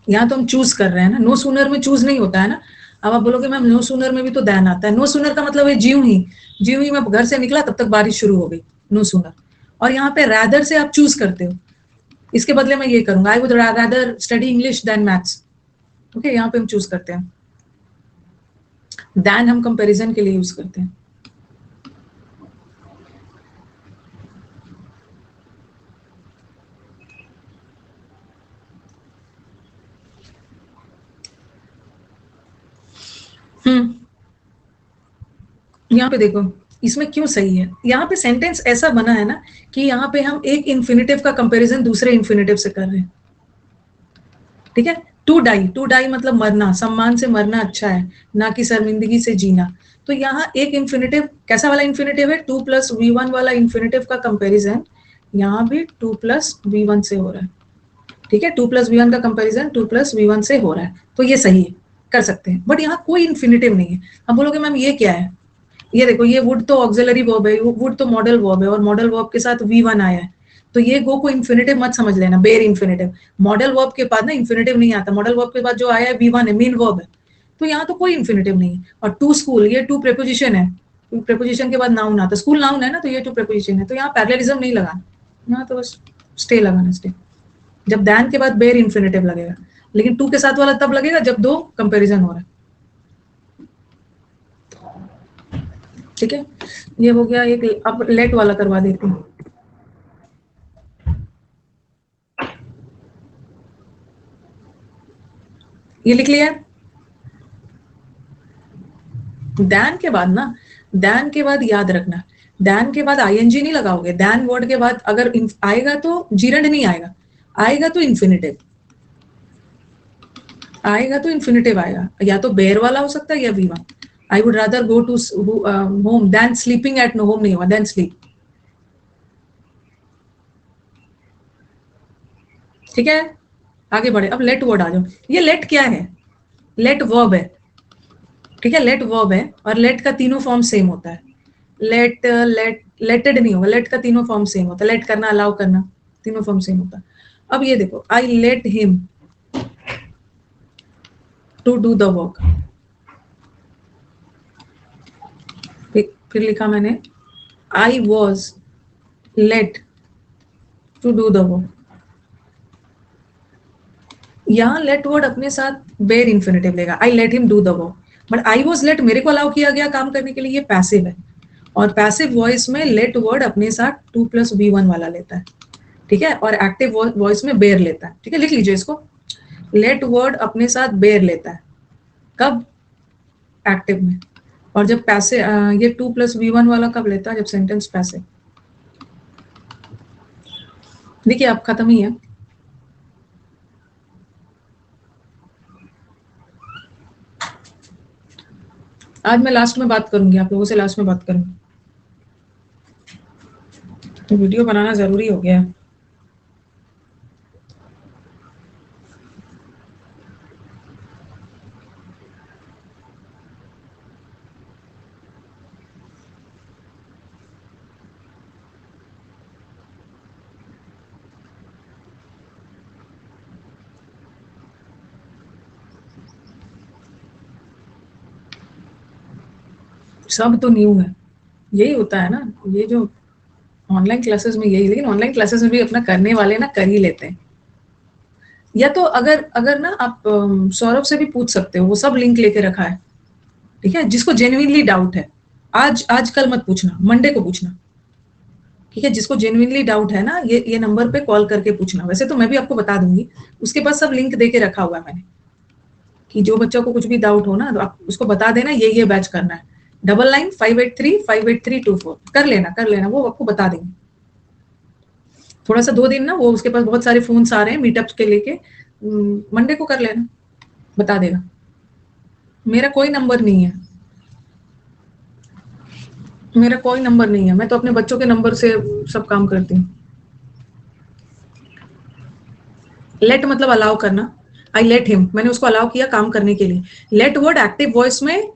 यहाँ तो हम चूज कर रहे हैं ना, नो सूनर में चूज नहीं होता है ना। अब आप बोलोगे मैम नो सूनर में भी तो दैन आता है, नो सूनर का मतलब है ज्यों ही मैं घर से निकला तब तक बारिश शुरू हो गई, नो सूनर। और यहाँ पे रैदर से आप चूज करते हो, इसके बदले मैं ये करूंगा, I would rather study English than maths. Okay, यहाँ पे हम चूज करते हैं, देन हम कंपैरिजन के लिए यूज करते हैं। यहाँ पे देखो इसमें क्यों सही है, यहाँ पे सेंटेंस ऐसा बना है ना कि यहाँ पे हम एक इन्फिनेटिव का कंपैरिजन दूसरे इन्फिनेटिव से कर रहे हैं। ठीक है, टू डाई मतलब मरना, सम्मान से मरना अच्छा है, ना कि शर्मिंदगी से जीना। तो यहाँ एक इन्फिनेटिव, कैसा वाला इन्फिनेटिव है, 2+v1 वाला इन्फिनेटिव का कंपैरिजन यहाँ भी 2+v1 से हो रहा है। ठीक है, 2+v1 का कंपैरिजन 2+v1 से हो रहा है, तो ये सही है, कर सकते हैं। बट यहाँ कोई इन्फिनेटिव नहीं है। अब बोलोगे मैम ये क्या है, ये देखो, ये वुड तो ऑक्सिलरी वर्ब है, वुड तो मॉडल वर्ब है, और मॉडल वर्ब के साथ v1 आया है, तो ये गो को इन्फिनेटिव मत समझ लेना, बेयर इन्फिनेटिव। मॉडल वर्ब के बाद ना इन्फिनेटिव नहीं आता, मॉडल वर्ब के बाद जो आया है v1 है, मेन वर्ब है, तो यहाँ तो कोई इन्फिनेटिव नहीं है। और टू स्कूल, ये टू प्रेपोजिशन है, प्रेपोजिशन के बाद नाउन आता है, स्कूल नाउन है ना, तो ये टू प्रेपोजिशन है, तो यहाँ पैरेललिज्म नहीं लगाना, यहाँ तो बस स्टे लगाना, स्टे। जब दैन के बाद बेयर इन्फिनेटिव लगेगा, लेकिन टू के साथ वाला तब लगेगा जब दो कंपैरिजन हो रहा है। ठीक है, ये हो गया एक। अब लेट वाला करवा देती हूँ। ये लिख लिया, दैन के बाद ना, दैन के बाद याद रखना, दैन के बाद आईएनजी नहीं लगाओगे, दैन वर्ड के बाद अगर आएगा तो जीरंड नहीं आएगा, आएगा तो इन्फिनेटिव, आएगा तो इन्फिनेटिव आएगा, या तो बेयर वाला हो सकता है या v1। I would rather go to home than sleeping at, no home नहीं हुआ, देन स्लीप। ठीक है, आगे बढ़े। अब लेट वर्ड आ जाओ। ये लेट क्या है, लेट वर्ब है। ठीक है, लेट वर्ब है, और लेट का तीनों फॉर्म सेम होता है, लेटेड नहीं होगा, लेट का तीनों फॉर्म सेम होता है, लेट करना, अलाउ करना, तीनों फॉर्म सेम होता है। अब ये देखो, I let him to do the work, फिर लिखा मैंने I was let to do the work. यहाँ लेट वर्ड अपने साथ बेयर इन्फिनेटिव लेगा, I let him do the work, but I was let मेरे को अलाउ किया गया काम करने के लिए, ये पैसिव है, और पैसिव वॉइस में लेट वर्ड अपने साथ 2+v1 वाला लेता है। ठीक है, और एक्टिव वॉइस में बेयर लेता है। ठीक है, लिख लीजिए इसको, लेट वर्ड अपने साथ बेयर लेता है, कब, एक्टिव में। और जब पैसे, ये 2+v1 वाला कब लेता है, जब सेंटेंस पैसिव। देखिए आप खत्म ही है। आज मैं लास्ट में बात करूंगी, आप लोगों से लास्ट में बात करूंगी, तो वीडियो बनाना जरूरी हो गया है। सब तो न्यू है, यही होता है ना, ये जो ऑनलाइन क्लासेस में यही, लेकिन ऑनलाइन क्लासेस में भी अपना करने वाले ना कर ही लेते हैं। या तो अगर अगर ना आप सौरभ से भी पूछ सकते हो, वो सब लिंक लेके रखा है। ठीक है, जिसको जेन्युइनली डाउट है, आज आज कल मत पूछना, मंडे को पूछना ठीक है, जिसको जेन्युइनली डाउट है ना, ये नंबर पे कॉल करके पूछना। वैसे तो मैं भी आपको बता दूंगी, उसके पास सब लिंक देके रखा हुआ है मैंने, कि जो बच्चों को कुछ भी डाउट हो ना तो आप उसको बता देना ये बैच करना है, 9958358324 कर लेना, वो आपको बता देंगे। थोड़ा सा 2 दिन ना, वो उसके पास बहुत सारे फोन्स आ रहे हैं मीटअप के लेके, मंडे को कर लेना, बता देगा। मेरा कोई नंबर नहीं है, मैं तो अपने बच्चों के नंबर से सब काम करती हूँ। लेट मतलब अलाउ करना, आई लेट हिम, मैंने उसको अलाउ किया काम करने के लिए। लेट वर्ड एक्टिव वॉइस में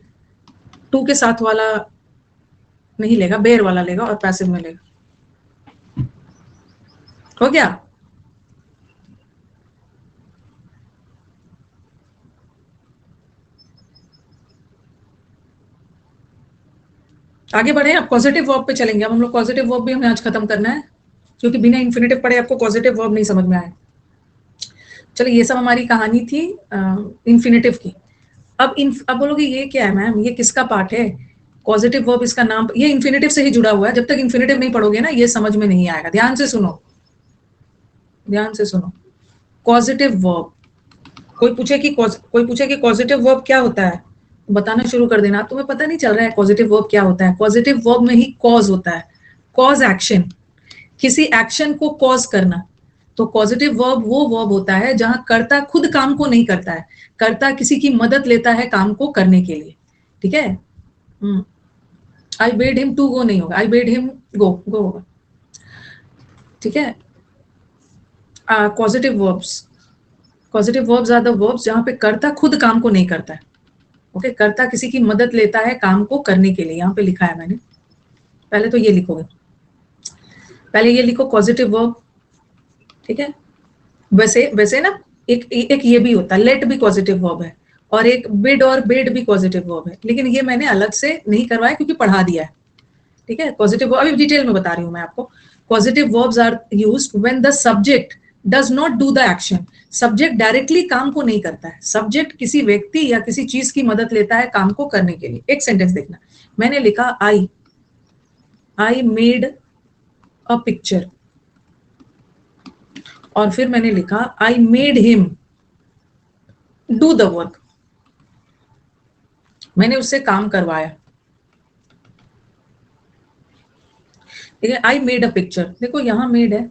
टू के साथ वाला नहीं लेगा, बेयर वाला लेगा और पैसिव में लेगा। हो गया? आगे बढ़े, अब पॉजिटिव वर्ब पे चलेंगे। अब हम लोग पॉजिटिव वर्ब भी हमें आज खत्म करना है, क्योंकि बिना इन्फिनेटिव पढ़े आपको पॉजिटिव वर्ब नहीं समझ में आए। चलो, ये सब हमारी कहानी थी इन्फिनेटिव की। अब बोलोगे ये क्या है मैम, ये किसका पार्ट है? पॉजिटिव वर्ब, इसका नाम, ये इन्फिनेटिव से ही जुड़ा हुआ है। जब तक इन्फिनेटिव नहीं पढ़ोगे ना, ये समझ में नहीं आएगा। ध्यान से सुनो, पॉजिटिव वर्ब। कोई पूछे कि पॉजिटिव वर्ब क्या होता है, बताना शुरू कर देना। तुम्हें पता नहीं चल रहा है पॉजिटिव वर्ब क्या होता है? पॉजिटिव वर्ब में ही कॉज होता है, कॉज एक्शन, किसी एक्शन को कॉज करना। तो पॉजिटिव वर्ब वो वर्ब होता है जहां कर्ता खुद काम को नहीं करता है, कर्ता किसी की मदद लेता है काम को करने के लिए। ठीक है, I bade him to go नहीं होगा, आई बेड हिम गो होगा। ठीक है, positive verbs are the verbs जहां पे कर्ता खुद काम को नहीं करता है। ओके, कर्ता किसी की मदद लेता है काम को करने के लिए। यहाँ पे लिखा है मैंने, पहले तो ये लिखोगे, पहले ये लिखो पॉजिटिव वर्ब। ठीक है, वैसे ना एक ये भी होता है, लेट भी पॉजिटिव वर्ब है, और एक बिड और बेड भी पॉजिटिव वर्ब है, लेकिन ये मैंने अलग से नहीं करवाया क्योंकि पढ़ा दिया है। ठीक है, पॉजिटिव वर्ब अभी डिटेल में बता रही हूँ मैं आपको। Positive verbs are used when the subject does not do the action. Subject directly काम को नहीं करता है, सब्जेक्ट किसी व्यक्ति या किसी चीज की मदद लेता है काम को करने के लिए। एक सेंटेंस देखना, मैंने लिखा आई मेड अ पिक्चर, और फिर मैंने लिखा I made him do the work, मैंने उससे काम करवाया। ठीक है, आई मेड अ पिक्चर, देखो यहाँ मेड है,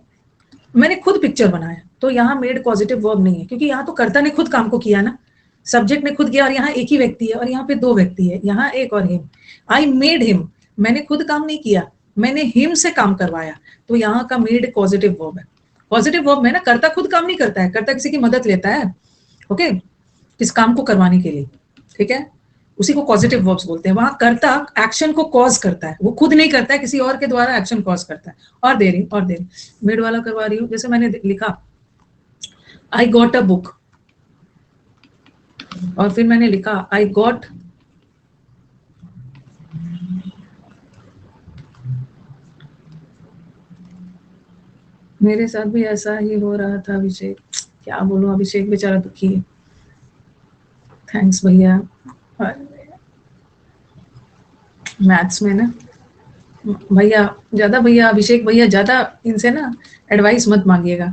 मैंने खुद पिक्चर बनाया, तो यहाँ मेड पॉजिटिव वर्ब नहीं है, क्योंकि यहाँ तो कर्ता ने खुद काम को किया ना, सब्जेक्ट ने खुद किया, और यहाँ एक ही व्यक्ति है, और यहाँ पे 2 व्यक्ति है, यहाँ एक और हिम। आई मेड हिम, मैंने खुद काम नहीं किया, मैंने हिम से काम करवाया, तो यहाँ का मेड पॉजिटिव वर्ब है। पॉजिटिव वर्ब में ना कर्ता खुद काम नहीं करता है, कर्ता किसी की मदद लेता है, ओके, किस काम को करवाने के लिए। ठीक है, उसी को पॉजिटिव वर्ब्स बोलते हैं। वहां कर्ता एक्शन को कॉज करता है, वो खुद नहीं करता है, किसी और के द्वारा एक्शन कॉज करता है। और दे रही मेड वाला करवा रही हूँ, जैसे मैंने लिखा आई गॉट अ बुक, और फिर मैंने लिखा आई गॉट मेरे साथ भी ऐसा ही हो रहा था अभिषेक, क्या बोलूं, अभिषेक बेचारा दुखी है। थैंक्स भैया। मैथ्स में ना भैया अभिषेक भैया ज्यादा इनसे ना एडवाइस मत मांगिएगा,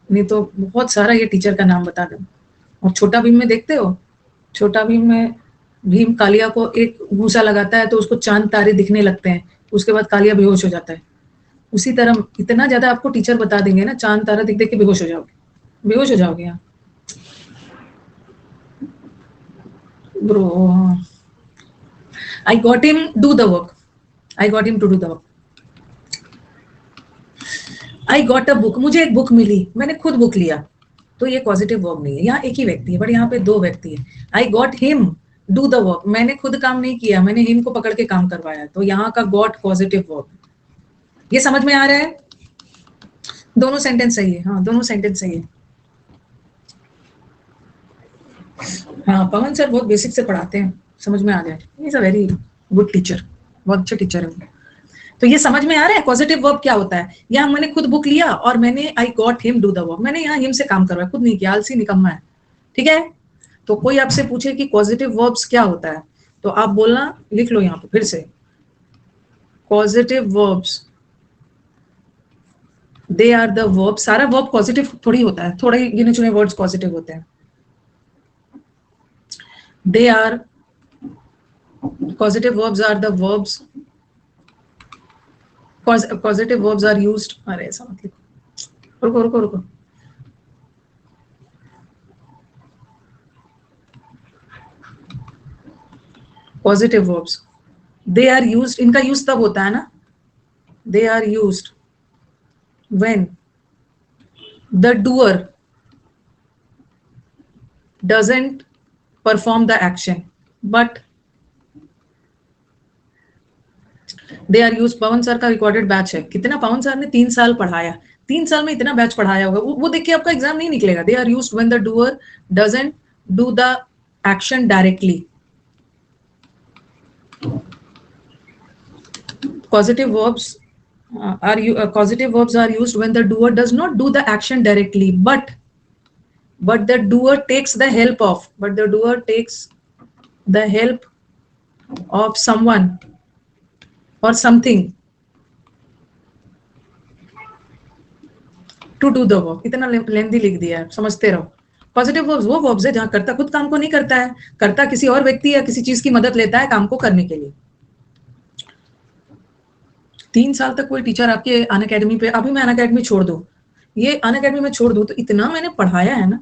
नहीं तो बहुत सारा ये टीचर का नाम बता दो। और छोटा भीम में देखते हो, छोटा भीम में भीम कालिया को एक घूसा लगाता है तो उसको चांद तारे दिखने लगते हैं, उसके बाद कालिया बेहोश हो जाता है। उसी तरह इतना ज्यादा आपको टीचर बता देंगे ना, चांद तारा दिख देख के बेहोश हो जाओगे यहाँ bro. I got him do the work, I got him to do the work. I got a book, मुझे एक बुक मिली, मैंने खुद बुक लिया, तो ये पॉजिटिव वर्ब नहीं है। यहाँ एक ही व्यक्ति है, बट यहाँ पे 2 व्यक्ति है। आई got him do the work, मैंने खुद काम नहीं किया, मैंने हिम को पकड़ के काम करवाया, तो यहाँ का गॉट पॉजिटिव वर्ब। ये समझ में आ रहा है? दोनों सेंटेंस सही है, हाँ दोनों सेंटेंस सही है। हाँ, पवन सर बहुत बेसिक से पढ़ाते हैं, समझ में आ जाए। Is a very good teacher, बहुत अच्छे टीचर है। तो ये समझ में आ रहा है पॉजिटिव वर्ब क्या होता है? यहाँ मैंने खुद बुक लिया और मैंने आई got him do the work, मैंने यहाँ हिम से काम करवाया, खुद नहीं किया, आलसी निकम्मा है। ठीक है, तो कोई आपसे पूछे कि पॉजिटिव वर्ब्स क्या होता है, तो आप बोलना, लिख लो यहाँ पे फिर से, positive verbs they are the verb, सारा वर्ब पॉजिटिव थोड़ी होता है, थोड़े गिने चुने वर्ड्स पॉजिटिव होते हैं. They are, positive verbs are the verbs, positive verbs are used, अरे ऐसा मत लिखो, रुको रुको रुको, positive verbs they are used, इनका यूज तब होता है ना, they are used when the doer doesn't perform the action but they are use. Pawan sir का रिकॉर्डेड बैच है, कितना पवन सर ने 3 साल पढ़ाया, 3 साल में इतना बैच पढ़ाया होगा, वो देख के आपका एग्जाम नहीं निकलेगा. They are use when the doer doesn't do the action directly. Positive verbs positive verbs are used when the doer does not do the action directly, but the doer takes the help of, someone or something to do the work. इतना लेंदी लिख दिया है, समझते रहो. पॉजिटिव वर्ब्स वो वर्ब्स है जहां कर्ता खुद काम को नहीं करता है, कर्ता किसी और व्यक्ति या किसी चीज की मदद लेता है काम को करने के लिए. 3 साल तक कोई टीचर आपके अनअकैडमी पे, अभी मैं अनअकैडमी छोड़ दूं, ये अनअकैडमी में छोड़ दूं तो इतना मैंने पढ़ाया है ना.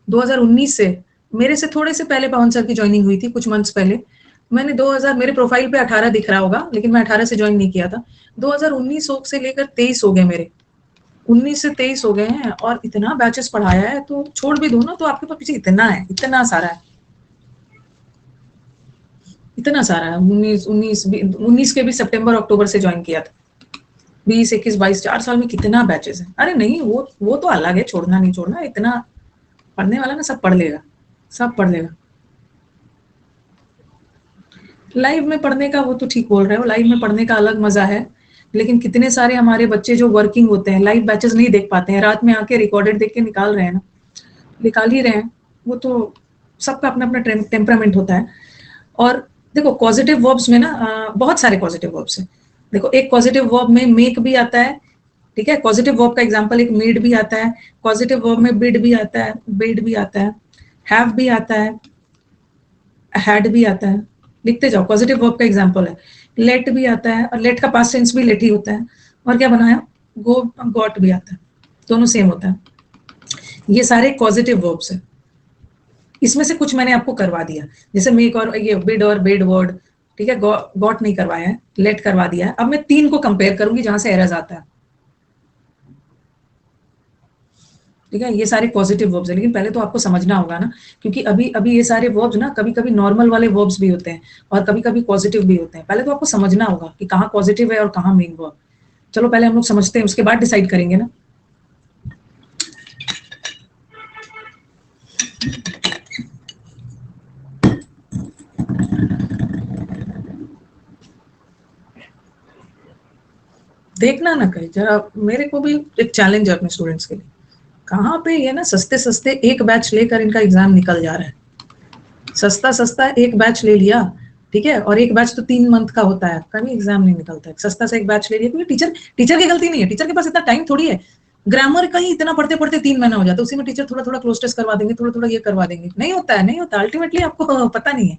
2019 से, मेरे से थोड़े से पहले पवन सर की ज्वाइनिंग हुई थी, कुछ मंथ्स पहले. मैंने 2000, मेरे प्रोफाइल पे 18 दिख रहा होगा, लेकिन मैं 18 से ज्वाइन नहीं किया था. 2019 से लेकर 23 हो गए मेरे, 19 से 23 हो गए हैं, और इतना बैचेस पढ़ाया है, तो छोड़ भी दो ना तो आपके पास पीछे इतना है, इतना सारा है, इतना सारा है. 19 के भी सितंबर अक्टूबर से ज्वाइन किया था. 20, 21, 22, 4 साल में कितना बैचेस है. अरे नहीं, वो तो अलग है, छोड़ना नहीं छोड़ना, इतना पढ़ने वाला ना सब पढ़ लेगा, सब पढ़ लेगा. लाइव में पढ़ने का वो तो ठीक बोल रहे हो, लाइव में पढ़ने का अलग मजा है, लेकिन कितने सारे हमारे बच्चे जो वर्किंग होते हैं लाइव बैचेस नहीं देख पाते हैं, रात में आके रिकॉर्डेड देख के निकाल रहे हैं ना, निकाल ही रहे हैं. वो तो सबका अपना अपना टेम्परामेंट होता है. और देखो पॉजिटिव वर्ब्स में ना बहुत सारे पॉजिटिव वर्ब्स हैं. देखो एक पॉजिटिव वर्ब में मेक भी आता है, ठीक है, पॉजिटिव वर्ब का एग्जांपल एक मेड भी आता है. पॉजिटिव वर्ब में बिड भी आता है, बेड भी आता है, हैव भी आता है, हैड भी आता है. लिखते जाओ, पॉजिटिव वर्ब का एग्जांपल है. लेट भी आता है, और लेट का पास्ट टेंस भी लेट ही होता है. और क्या बनाया, गो गॉट भी आता है, दोनों सेम होता है. ये सारे पॉजिटिव वर्ब्स है. इसमें से कुछ मैंने आपको करवा दिया, जैसे मेक और ये बिड और बेड वर्ड, ठीक है, गॉट नहीं करवाया है, लेट करवा दिया है. अब मैं 3 को कंपेयर करूंगी जहां से एरर्स आता है, ठीक है. ये सारे पॉजिटिव वर्ब्स है, लेकिन पहले तो आपको समझना होगा ना, क्योंकि अभी ये सारे वर्ब्स ना कभी कभी नॉर्मल वाले वर्ब्स भी होते हैं और कभी कभी पॉजिटिव भी होते हैं. पहले तो आपको समझना होगा कि कहाँ पॉजिटिव है और कहाँ मेन वर्ब. चलो पहले हम लोग समझते हैं, उसके बाद डिसाइड करेंगे ना. देखना ना कहीं जरा, मेरे को भी एक चैलेंज है अपने स्टूडेंट्स के लिए. कहाँ पे ये ना सस्ते सस्ते एक बैच लेकर इनका एग्जाम निकल जा रहा है. सस्ता सस्ता एक बैच ले लिया, ठीक है, और एक बैच तो 3 मंथ का होता है, कभी एग्जाम नहीं निकलता है. सस्ता से एक बैच ले लिया, क्योंकि टीचर की गलती नहीं है, टीचर के पास इतना टाइम थोड़ी है. ग्रामर का ही इतना पढ़ते पढ़ते 3 महीना हो जाता है, उसी में टीचर थोड़ा थोड़ा क्लोज टेस्ट करवा देंगे, थोड़ा थोड़ा ये करवा देंगे. नहीं होता है, नहीं होता. अल्टीमेटली आपको पता नहीं है.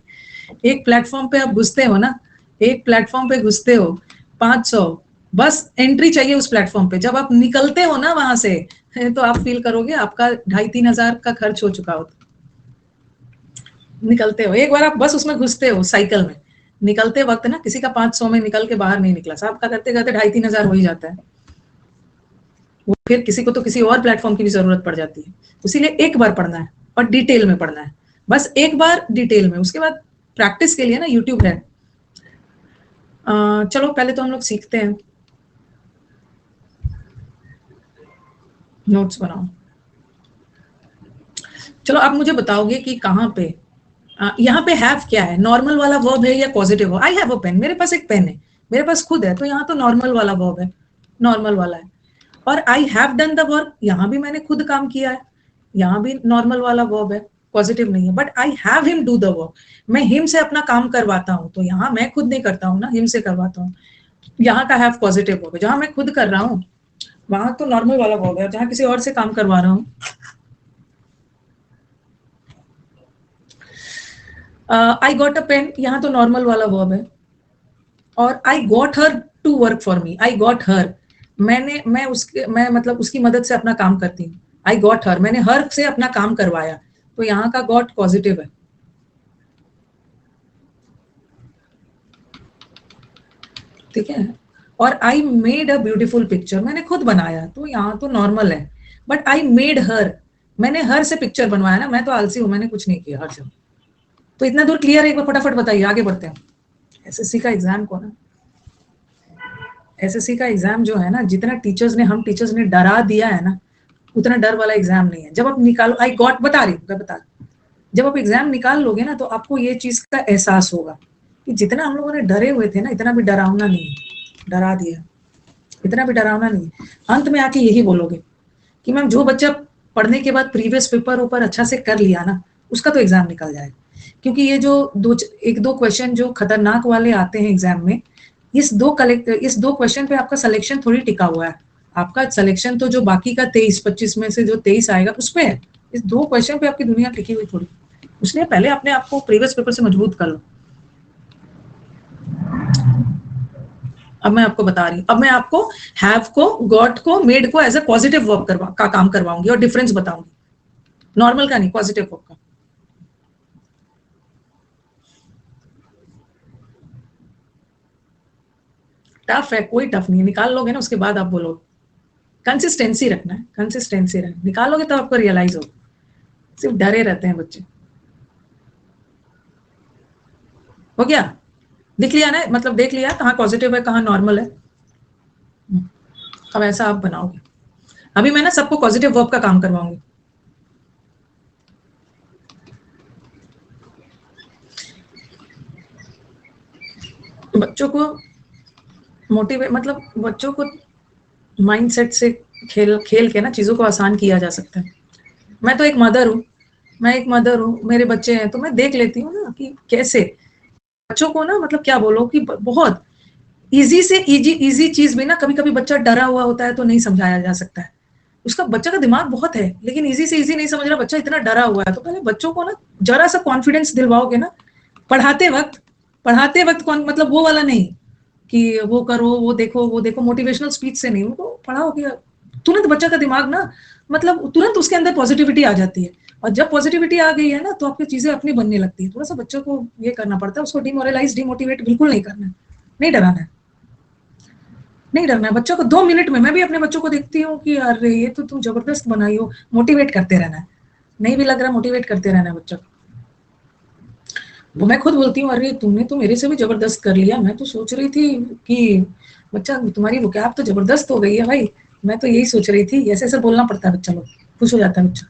एक प्लेटफॉर्म पे आप घुसते हो ना, एक प्लेटफॉर्म पे घुसते हो, 500 बस एंट्री चाहिए उस प्लेटफॉर्म पे. जब आप निकलते हो ना वहां से, तो आप फील करोगे आपका 2,500-3 हजार का खर्च हो चुका होता. निकलते हो एक बार आप बस उसमें घुसते हो साइकिल में, निकलते वक्त ना किसी का 500 में निकल के बाहर नहीं निकला, साहब का करते करते 2,500-3 हजार हो ही जाता है. वो फिर किसी को तो किसी और प्लेटफॉर्म की भी जरूरत पड़ जाती है. इसीलिए एक बार पढ़ना है और डिटेल में पढ़ना है, बस एक बार डिटेल में. उसके बाद प्रैक्टिस के लिए ना यूट्यूब है. चलो पहले तो हम लोग सीखते हैं, नोट्स बनाओ. चलो आप मुझे बताओगे कि कहाँ पे यहाँ पे हैव क्या है, नॉर्मल वाला वर्ब है या positive verb. I have a pen, मेरे पास एक पेन है, मेरे पास खुद है, तो यहाँ तो नॉर्मल वाला वर्ब है, नॉर्मल वाला है. और I have done the work, यहाँ भी मैंने खुद काम किया है, यहाँ भी नॉर्मल वाला वर्ब है, पॉजिटिव नहीं है. But I have him do the work, मैं हिम से अपना काम करवाता हूँ, तो यहाँ मैं खुद नहीं करता हूँ ना, हिम से करवाता हूँ. यहाँ का हैव पॉजिटिव वर्ब है, जहां मैं खुद कर रहा हूँ वहां तो नॉर्मल वाला वर्ब है, जहां किसी और से काम करवा रहा हूँ। आई गॉट अ पेन, यहाँ तो नॉर्मल वाला वर्ब है। और I got her to work for me, I got her, मैं मतलब उसकी मदद से अपना काम करती हूँ। आई गॉट हर, मैंने हर से अपना काम करवाया, तो यहाँ का गॉट पॉजिटिव है, ठीक है। और I made a beautiful picture, मैंने खुद बनाया, तो यहाँ तो नॉर्मल है। बट आई मेड हर, मैंने हर से पिक्चर बनवाया ना, मैं तो आलसी हूँ, मैंने कुछ नहीं किया हर से। तो इतना दूर क्लियर है, एक बार फटाफट बताइए, आगे बढ़ते हैं। एसएससी का एग्जाम को ना, एसएससी का एग्जाम जो है ना, जितना हम टीचर्स ने डरा दिया है ना, उतना डर वाला एग्जाम नहीं है। जब आप निकालो, आई गॉट बता रही हूँ, बता, जब आप एग्जाम निकाल लोगे ना, तो आपको ये चीज का एहसास होगा कि जितना हम लोगों ने डरे हुए थे ना, इतना भी डरावना नहीं, डरा दिया, इतना भी डरावना नहीं। अंत में आके यही बोलोगे कि मैम जो बच्चा पढ़ने के बाद प्रीवियस पेपर ऊपर अच्छा से कर लिया ना, उसका तो एग्जाम निकल जाएगा। क्योंकि ये जो एक दो क्वेश्चन जो खतरनाक वाले आते हैं एग्जाम में, इस दो क्वेश्चन पे आपका सिलेक्शन थोड़ी टिका हुआ है। आपका सिलेक्शन तो जो बाकी का 23-25 में से जो 23 आएगा उस पे है। इस दो क्वेश्चन पे आपकी दुनिया टिकी हुई थोड़ी, इसलिए पहले अपने आप को प्रीवियस पेपर से मजबूत कर लो। अब मैं आपको बता रही हूँ, अब मैं आपको हैव को, गॉट को, मेड को एज अ पॉजिटिव वर्ब का काम करवाऊंगी और डिफरेंस बताऊंगी, नॉर्मल का नहीं, पॉजिटिव वर्ब का। टफ है, कोई टफ नहीं है, निकाल लोगे ना उसके बाद आप बोलोगे। कंसिस्टेंसी रखना है, कंसिस्टेंसी रखना, निकालोगे तो आपको रियलाइज होगा। सिर्फ डरे रहते हैं बच्चे। हो गया, दिख लिया ना, मतलब देख लिया कहाँ पॉजिटिव है कहाँ नॉर्मल है। अब ऐसा आप बनाओगे। अभी मैं ना सबको पॉजिटिव वर्ब का काम करवाऊंगी। बच्चों को मोटिवेट, मतलब बच्चों को माइंडसेट से खेल खेल के ना चीजों को आसान किया जा सकता है। मैं तो एक मदर हूँ, मैं एक मदर हूँ, मेरे बच्चे हैं, तो मैं देख लेती हूँ ना कि कैसे बच्चों को ना, मतलब क्या बोलो कि बहुत इजी से इजी चीज भी ना, कभी कभी बच्चा डरा हुआ होता है तो नहीं समझाया जा सकता है। उसका बच्चा का दिमाग बहुत है, लेकिन इजी से इजी नहीं समझ रहा, बच्चा इतना डरा हुआ है। तो पहले बच्चों को ना जरा सा कॉन्फिडेंस दिलवाओगे ना, पढ़ाते वक्त, मतलब वो वाला नहीं कि वो करो, वो देखो मोटिवेशनल स्पीच से नहीं, उनको पढ़ाओ कि तुरंत बच्चा का दिमाग ना, मतलब तुरंत उसके अंदर पॉजिटिविटी आ जाती है। और जब पॉजिटिविटी आ गई है ना, तो आपकी चीजें अपनी बनने लगती है। थोड़ा सा बच्चों को ये करना पड़ता है, उसको डिमोरलाइज डिमोटिवेट बिल्कुल नहीं करना है, नहीं डराना है, नहीं डरना है बच्चों को। 2 मिनट में मैं भी अपने बच्चों को देखती हूँ कि अरे ये तो तुम जबरदस्त बनाई हो, मोटिवेट करते रहना है, नहीं भी लग रहा मोटिवेट करते रहना है बच्चा को। वो मैं खुद बोलती हूँ, अरे तुमने तो मेरे से भी जबरदस्त कर लिया, मैं तो सोच रही थी कि बच्चा तुम्हारी वोकैब तो जबरदस्त हो गई है भाई, मैं तो यही सोच रही थी। ऐसे ऐसे बोलना पड़ता है, बच्चा लोग खुश हो जाता है बच्चा।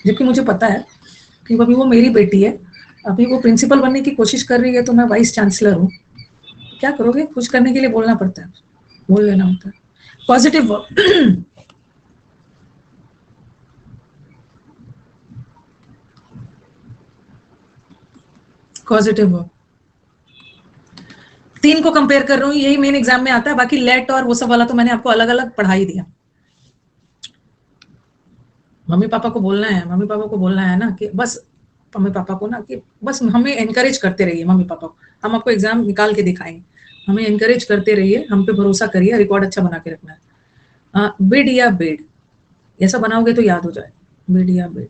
जबकि मुझे पता है कि अभी वो मेरी बेटी है, अभी वो प्रिंसिपल बनने की कोशिश कर रही है, तो मैं वाइस चांसलर हूँ। क्या करोगे, खुश करने के लिए बोलना पड़ता है, बोल लेना होता है। पॉजिटिव पॉजिटिव वर्ब, 3 को कंपेयर कर रहा हूँ, यही मेन एग्जाम में आता है। बाकी लेट और वो सब वाला तो मैंने आपको अलग अलग पढ़ा ही दिया। मम्मी पापा को बोलना है, मम्मी पापा को बोलना है ना कि बस, मम्मी पापा को ना कि बस हमें एनकरेज करते रहिए। मम्मी पापा को हम आपको एग्जाम निकाल के दिखाएंगे, हमें एनकरेज करते रहिए, हम पे भरोसा करिए, रिकॉर्ड अच्छा बना के रखना है। बिड या बेड, ऐसा बनाओगे तो याद हो जाए, बिड या बेड,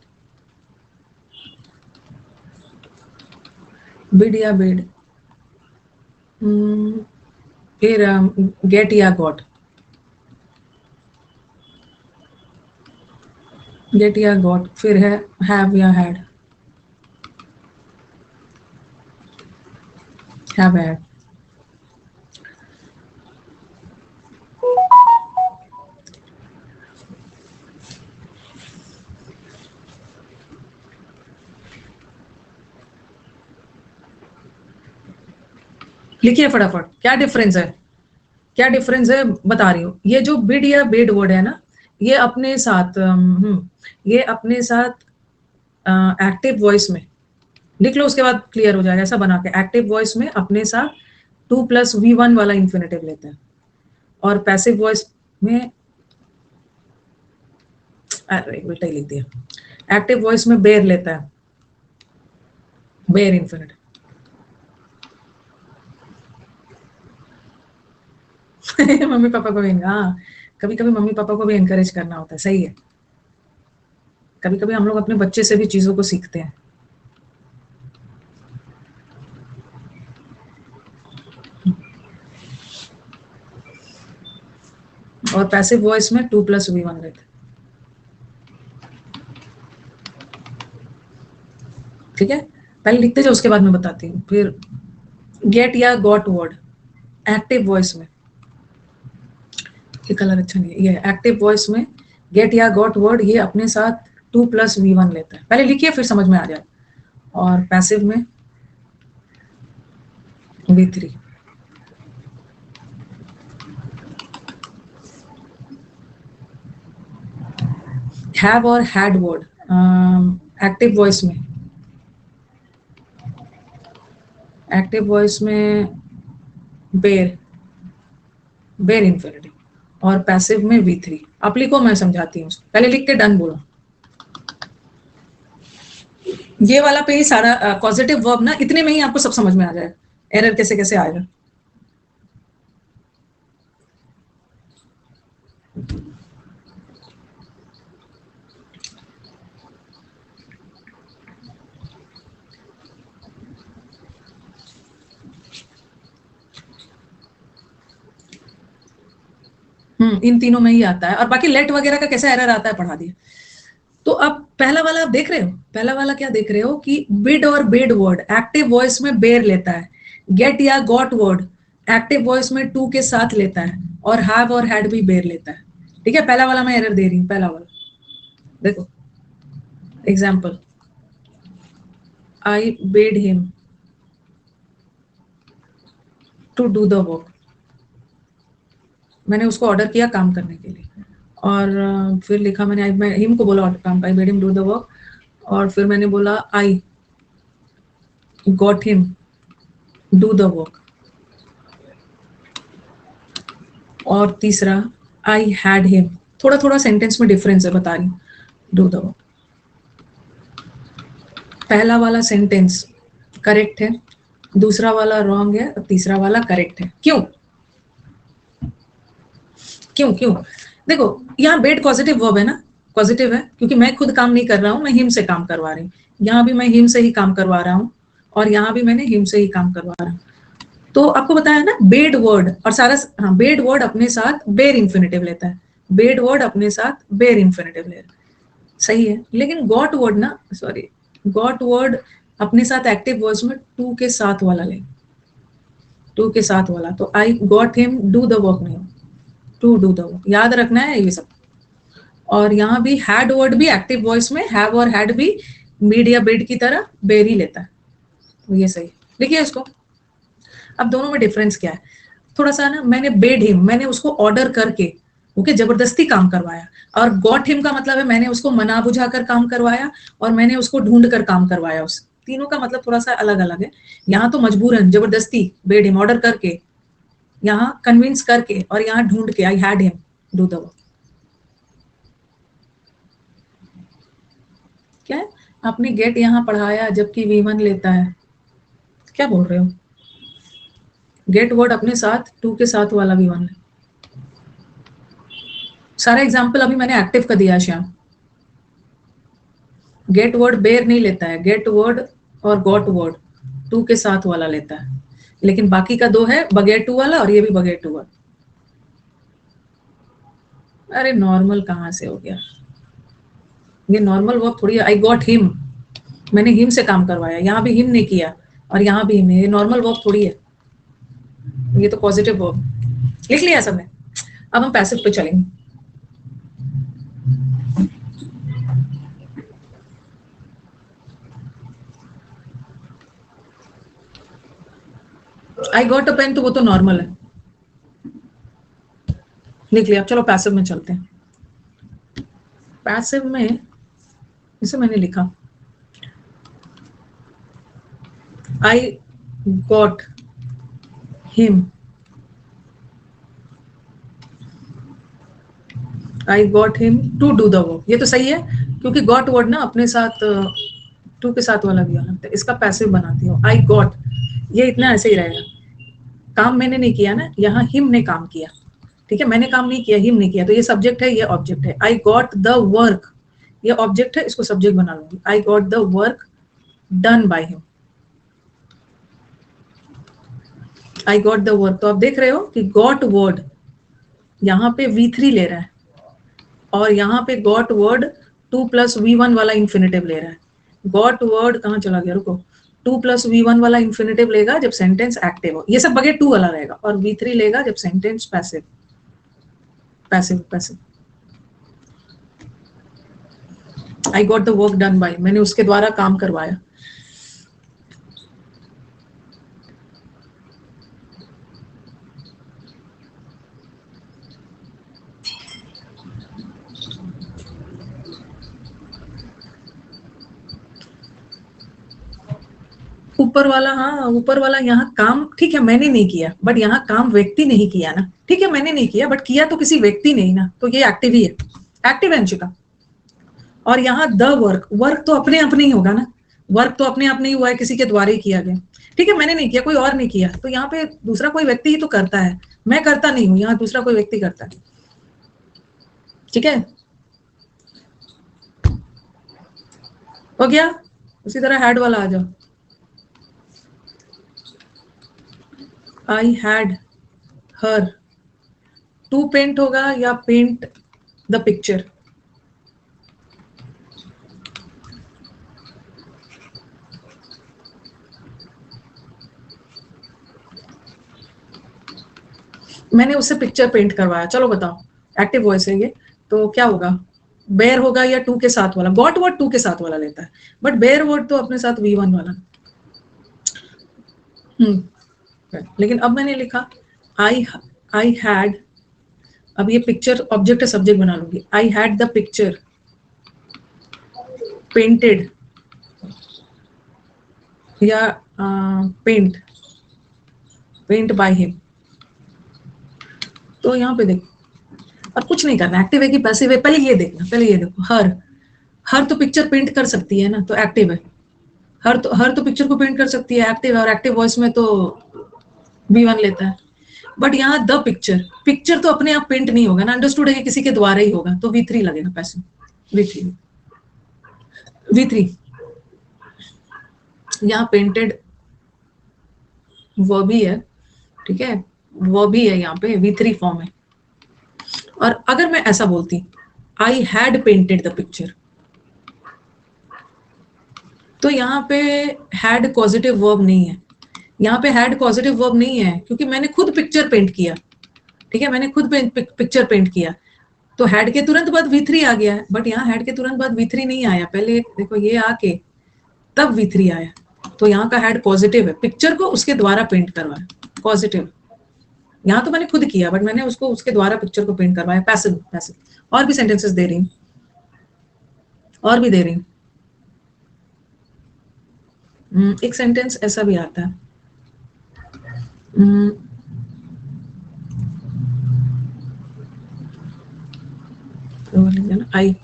बिड या बेड। फिर गेट या गॉट, गेट या गॉट, फिर है हैव या हैड, हैव हैड। लिखिए फटाफट, क्या डिफरेंस है, क्या डिफरेंस है बता रही हूँ। ये जो बिड या बेड वर्ड है ना, ये अपने साथ ये अपने साथ एक्टिव वॉइस में लिख लो, उसके बाद क्लियर हो जाएगा। ऐसा बना के एक्टिव वॉइस में अपने साथ 2+V1 वाला इंफिनिटिव लेते हैं, और पैसिव वॉइस में अरे उल्टा ही लिख दिया। एक्टिव वॉइस में बेर लेता है, बेर इन्फिनिटिव। मम्मी पापा को भी, हाँ कभी कभी मम्मी पापा को भी एनकरेज करना होता है, सही है। कभी कभी हम लोग अपने बच्चे से भी चीजों को सीखते हैं। और पैसिव वॉइस में 2+V1 लेते हैं। ठीक है, पहले लिखते जाओ, उसके बाद मैं बताती हूँ। फिर गेट या गॉट वर्ड एक्टिव वॉइस में, ये कलर अच्छा नहीं है, ये एक्टिव वॉइस में गेट या गॉट वर्ड ये अपने साथ 2+V1 लेता है। पहले लिखिए फिर समझ में आ जाए। और पैसिव में V3। हैव और हैड वर्ड एक्टिव वॉइस में, एक्टिव वॉइस में बेर, बेर इन्फिनिटिव। और पैसिव में V3। आप लिखो, मैं समझाती हूँ। पहले लिख के डन बोलो। ये वाला पे ही सारा पॉजिटिव वर्ब ना, इतने में ही आपको सब समझ में आ जाएगा, एरर कैसे कैसे आएगा। इन तीनों में ही आता है। और बाकी लेट वगैरह का कैसा एरर आता है पढ़ा दिया। तो अब पहला वाला आप देख रहे हो, पहला वाला क्या देख रहे हो कि बिड और बेड वर्ड एक्टिव वॉइस में बेर लेता है, गेट या गॉट वर्ड एक्टिव वॉइस में टू के साथ लेता है, और हैव और हैड भी बेर लेता है। ठीक है, पहला वाला मैं एरर दे रही हूँ। पहला वाला देखो, example, I bade him to do the work. मैंने उसको ऑर्डर किया काम करने के लिए, और फिर लिखा मैंने, मैं हिम को बोला काम, I made him do the work. और फिर मैंने बोला आई got him do the work. और तीसरा आई हैड हिम, थोड़ा थोड़ा सेंटेंस में डिफरेंस है, बता रही हूँ, डू द वर्क। पहला वाला सेंटेंस करेक्ट है, दूसरा वाला रॉन्ग है, और तीसरा वाला करेक्ट है। क्यों क्यों क्यों? देखो, यहाँ बेड पॉजिटिव वर्ब है ना, पॉजिटिव है क्योंकि मैं खुद काम नहीं कर रहा हूँ, मैं हिम से काम करवा रही हूँ। यहाँ भी मैं हिम से ही काम करवा रहा हूँ, और यहाँ भी मैंने हिम से ही काम करवा रहा हूँ। तो आपको बताया ना, बेड वर्ड और सारा, हाँ बेड वर्ड अपने साथ बेर इन्फिनिटिव लेता है, बेड वर्ड अपने साथ बेर इन्फिनिटिव ले, सही है। लेकिन गॉट वर्ड ना, सॉरी, गॉट वर्ड अपने साथ एक्टिव वर्ड्स में टू के साथ वाला ले, टू के साथ वाला। तो आई got him do the work नहीं, टू डू द वर्क, याद रखना है ये सब। और यहाँ भी हैड वर्ड भी एक्टिव वॉइस में हैव और हैड भी मीड या बेड की तरह बेर ही लेता है। तो ये सही, देखिए इसको। अब दोनों में डिफरेंस क्या है, थोड़ा सा ना, मैंने बेड हिम, मैंने उसको ऑर्डर करके, ओके, जबरदस्ती काम करवाया। और गॉट हिम का मतलब है मैंने उसको मना बुझा कर काम करवाया, और मैंने उसको ढूंढ कर काम करवाया। उस तीनों का मतलब थोड़ा सा अलग अलग है। यहाँ तो मजबूरन जबरदस्ती बेड हिम ऑर्डर करके, यहाँ कन्विंस करके, और यहाँ ढूंढ के, I had him do the work. क्या है, आपने गेट यहाँ पढ़ाया जबकि V1 लेता है, क्या बोल रहे हो? गेट वर्ड अपने साथ टू के साथ वाला V1 है। सारा एग्जाम्पल अभी मैंने एक्टिव का दिया श्याम। गेट वर्ड बेर नहीं लेता है, गेट वर्ड और गॉट वर्ड टू के साथ वाला लेता है, लेकिन बाकी का दो है बगैर टू वाला, और ये भी बगैर टू वाला। अरे नॉर्मल कहाँ से हो गया, ये नॉर्मल वर्क थोड़ी है। आई गॉट हिम, मैंने हिम से काम करवाया, यहाँ भी हिम ने किया और यहाँ भी हिम, ये नॉर्मल वर्क थोड़ी है, ये तो पॉजिटिव वर्क। लिख लिया सबने? अब हम पैसिव पे चलेंगे। आई गॉट अ पेन, तो वो तो नॉर्मल है, लिख लिया। चलो पैसिव में चलते हैं। पैसिव में इसे मैंने लिखा, I got him I got him to do the work, ये तो सही है क्योंकि गॉट वर्ड ना अपने साथ टू के साथ वाला भी आना है, इसका पैसिव बनाती हूँ। आई गॉट, ये इतना ऐसे ही रहेगा, काम मैंने नहीं किया ना, यहाँ हिम ने काम किया, ठीक है, मैंने काम नहीं किया, हिम ने किया, तो ये सब्जेक्ट है, ये ऑब्जेक्ट है। आई गॉट द वर्क, ये ऑब्जेक्ट है, इसको सब्जेक्ट बना लूंगी। I got the work done by him, I got the work. तो आप देख रहे हो कि गॉट वर्ड यहाँ पे V3 ले रहा है और यहाँ पे गॉट वर्ड 2 + V1 वाला इंफिनिटिव ले रहा है। गॉट वर्ड कहाँ चला गया, रुको, 2 + V1 वाला इंफिनिटिव लेगा जब सेंटेंस एक्टिव हो, ये सब बगैर 2 वाला रहेगा, और V3 लेगा जब sentence passive passive passive. I got the work done by, मैंने उसके द्वारा काम करवाया। ऊपर वाला, हाँ ऊपर वाला, यहाँ काम ठीक है मैंने नहीं किया, बट यहाँ काम व्यक्ति नहीं किया ना, ठीक है मैंने नहीं किया बट किया तो किसी व्यक्ति ने ही ना, तो ये एक्टिव ही है, एक्टिव है अंशिका। और यहाँ द वर्क, वर्क तो अपने आप नहीं होगा ना, वर्क तो अपने आप नहीं हुआ है, किसी के द्वारा ही किया गया, ठीक है मैंने नहीं किया, कोई और नहीं किया, तो यहाँ पे दूसरा कोई व्यक्ति ही तो करता है, मैं करता नहीं हूँ, यहाँ दूसरा कोई व्यक्ति करता है, ठीक है हो गया। उसी तरह हैड वाला आ जाओ। I had her, to paint होगा या पेंट द पिक्चर, मैंने उससे पिक्चर पेंट करवाया, चलो बताओ, एक्टिव वॉइस है ये, तो क्या होगा, बेयर होगा या 2 के साथ वाला, गॉट वर्ड 2 के साथ वाला लेता है, बट बेयर वर्ड तो अपने साथ V1 वाला। लेकिन अब मैंने लिखा आई हैड, अब ये पिक्चर ऑब्जेक्ट है, सब्जेक्ट बना लूंगी। आई हैड द पिक्चर पेंटेड या पेंट बाय हिम। तो यहाँ पे देखो, अब कुछ नहीं करना, एक्टिव है कि पैसिव है, पहले ये देखना, पहले ये देखो, हर तो पिक्चर पेंट कर सकती है ना, तो एक्टिव है, हर तो पिक्चर को पेंट कर सकती है, एक्टिव है, और एक्टिव वॉइस में तो V1 लेता है। बट यहाँ द पिक्चर, पिक्चर तो अपने आप पेंट नहीं होगा ना, अंडरस्टूड है कि किसी के द्वारा ही होगा, तो V3 लगेगा पैसिव, V3 यहाँ पेंटेड वो भी है, ठीक है वो भी है, यहाँ पे V3 फॉर्म है। और अगर मैं ऐसा बोलती I had painted the picture, तो यहाँ पे हैड पॉजिटिव वर्ब नहीं है, यहाँ पे हैड पॉजिटिव वर्ब नहीं है क्योंकि मैंने खुद पिक्चर पेंट किया, ठीक है मैंने खुद पिक्चर पेंट किया, तो हैड के तुरंत बाद V3 आ गया है, बट यहाँ हैड के तुरंत बाद V3 नहीं आया, पहले देखो ये आके तब V3 आया, तो यहाँ का हैड पॉजिटिव है, पिक्चर को उसके द्वारा पेंट करवाया, पॉजिटिव। यहाँ तो मैंने खुद किया बट मैंने उसको उसके द्वारा पिक्चर को पेंट करवाया, पैसिव पैसिव। और भी सेंटेंसेस दे रही हूँ, और भी दे रही हूँ। एक सेंटेंस ऐसा भी आता है, आई,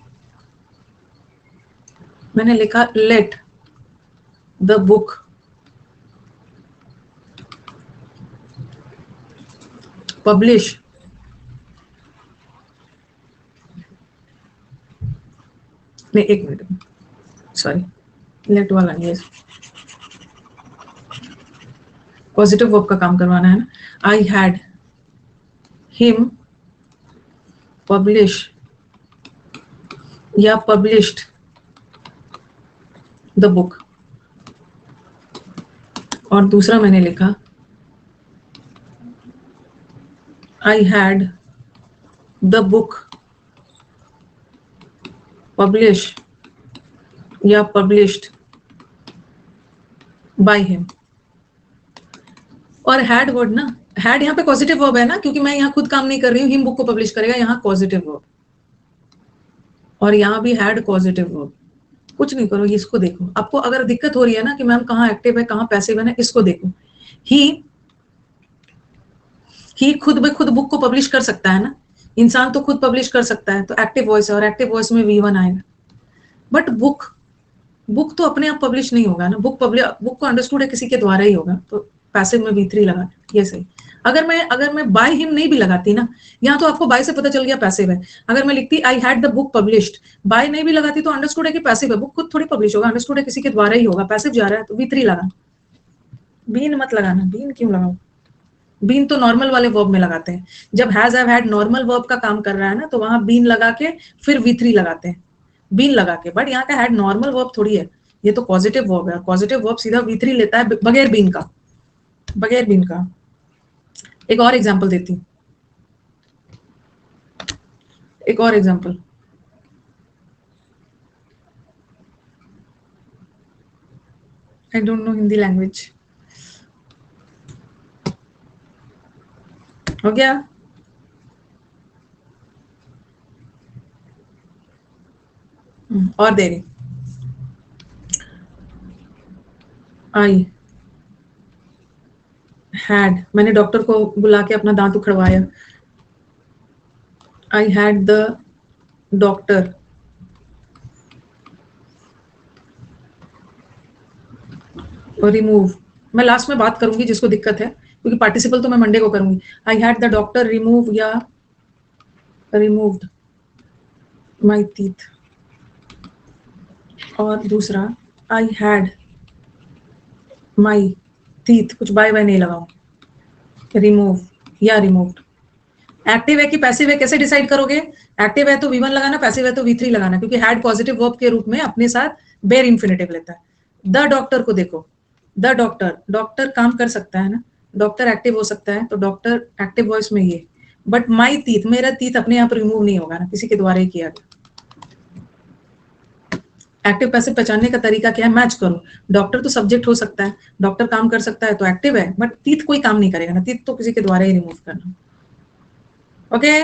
मैंने लिखा लेट द बुक पब्लिश नहीं, एक मिनट सॉरी, लेट वाला नहीं है, पॉजिटिव वर्ब का काम करवाना है ना। आई हैड हिम पब्लिश या पब्लिश्ड द बुक, और दूसरा मैंने लिखा आई हैड द बुक पब्लिश या पब्लिश्ड बाय हिम। और हैड वर्ड ना, हैड यहाँ पे पॉजिटिव वर्ब है ना, क्योंकि मैं यहाँ खुद काम नहीं कर रही हूँ, हिम बुक को पब्लिश करेगा, यहाँ पॉजिटिव वर्ब, और यहाँ भी हैड पॉजिटिव वर्ब। कुछ नहीं करो, इसको देखो, आपको अगर दिक्कत हो रही है ना कि मैम कहाँ एक्टिव है कहाँ पैसिव है ना, इसको देखो, ही खुद ब खुद बुक को पब्लिश कर सकता है ना, इंसान तो खुद पब्लिश कर सकता है, तो एक्टिव वॉइस है और एक्टिव वॉइस में V1 आएगा। बट बुक तो अपने आप पब्लिश नहीं होगा ना, बुक को अंडरस्टूड है किसी के द्वारा ही होगा, तो पैसिव में V3 लगा, ये सही। अगर मैं बाय हिम नहीं भी लगाती ना, यहाँ तो आपको बाय से पता चल गया पैसिव है। अगर मैं लिखती I had the book published, by नहीं भी लगाती तो अंडरस्टूड है कि पैसिव है, बुक खुद थोड़ी पब्लिश होगा, अंडरस्टूड है किसी के द्वारा ही होगा, पैसिव जा रहा है तो V3 लगा। बीन मत लगाना, बीन क्यों लगाओ? बीन तो नॉर्मल वाले वर्ब में लगाते हैं, जब has have had normal verb का काम कर रहा है ना, तो वहां बीन लगा के फिर V3 लगाते हैं, बीन लगा के। बट यहाँ का हैड नॉर्मल वर्ब थोड़ी है, ये तो पॉजिटिव वर्ब है, पॉजिटिव वर्ब सीधा V3 लेता है बगैर बीन का, बगैर बीन का। एक और एग्जांपल देती हूँ, एक और example. I don't know Hindi language. हो गया? और दे रही, आई हैड, मैंने डॉक्टर को बुला के अपना दांत उखड़वाया, I had the doctor remove. मैं लास्ट में बात करूंगी जिसको दिक्कत है, क्योंकि पार्टिसिपल तो मैं मंडे को करूंगी। आई हैड द डॉक्टर रिमूव या रिमूव्ड माई टीथ। और दूसरा आई हैड माई टीथ, कुछ बाय बाय नहीं लगाओ, रिमूव या रिमूव्ड। एक्टिव है कि पैसिव है कैसे डिसाइड करोगे? एक्टिव है तो V1 लगाना, पैसिव है तो V3 लगाना, क्योंकि हैड पॉजिटिव वर्ब के रूप में अपने साथ बेयर इंफिनिटिव लेता है। द डॉक्टर को देखो, द डॉक्टर, डॉक्टर काम कर सकता है ना, डॉक्टर एक्टिव हो सकता है, तो डॉक्टर एक्टिव वॉइस में ये। बट माई टीथ, मेरा टीथ अपने आप रिमूव नहीं होगा ना, किसी के द्वारा ही किया गया। एक्टिव पैसिव पहचानने का तरीका क्या है? मैच करो। डॉक्टर तो सब्जेक्ट हो सकता है, डॉक्टर काम कर सकता है तो एक्टिव है, बट टीथ कोई काम नहीं करेगा ना, टीथ तो किसी के द्वारा ही रिमूव करना। ओके,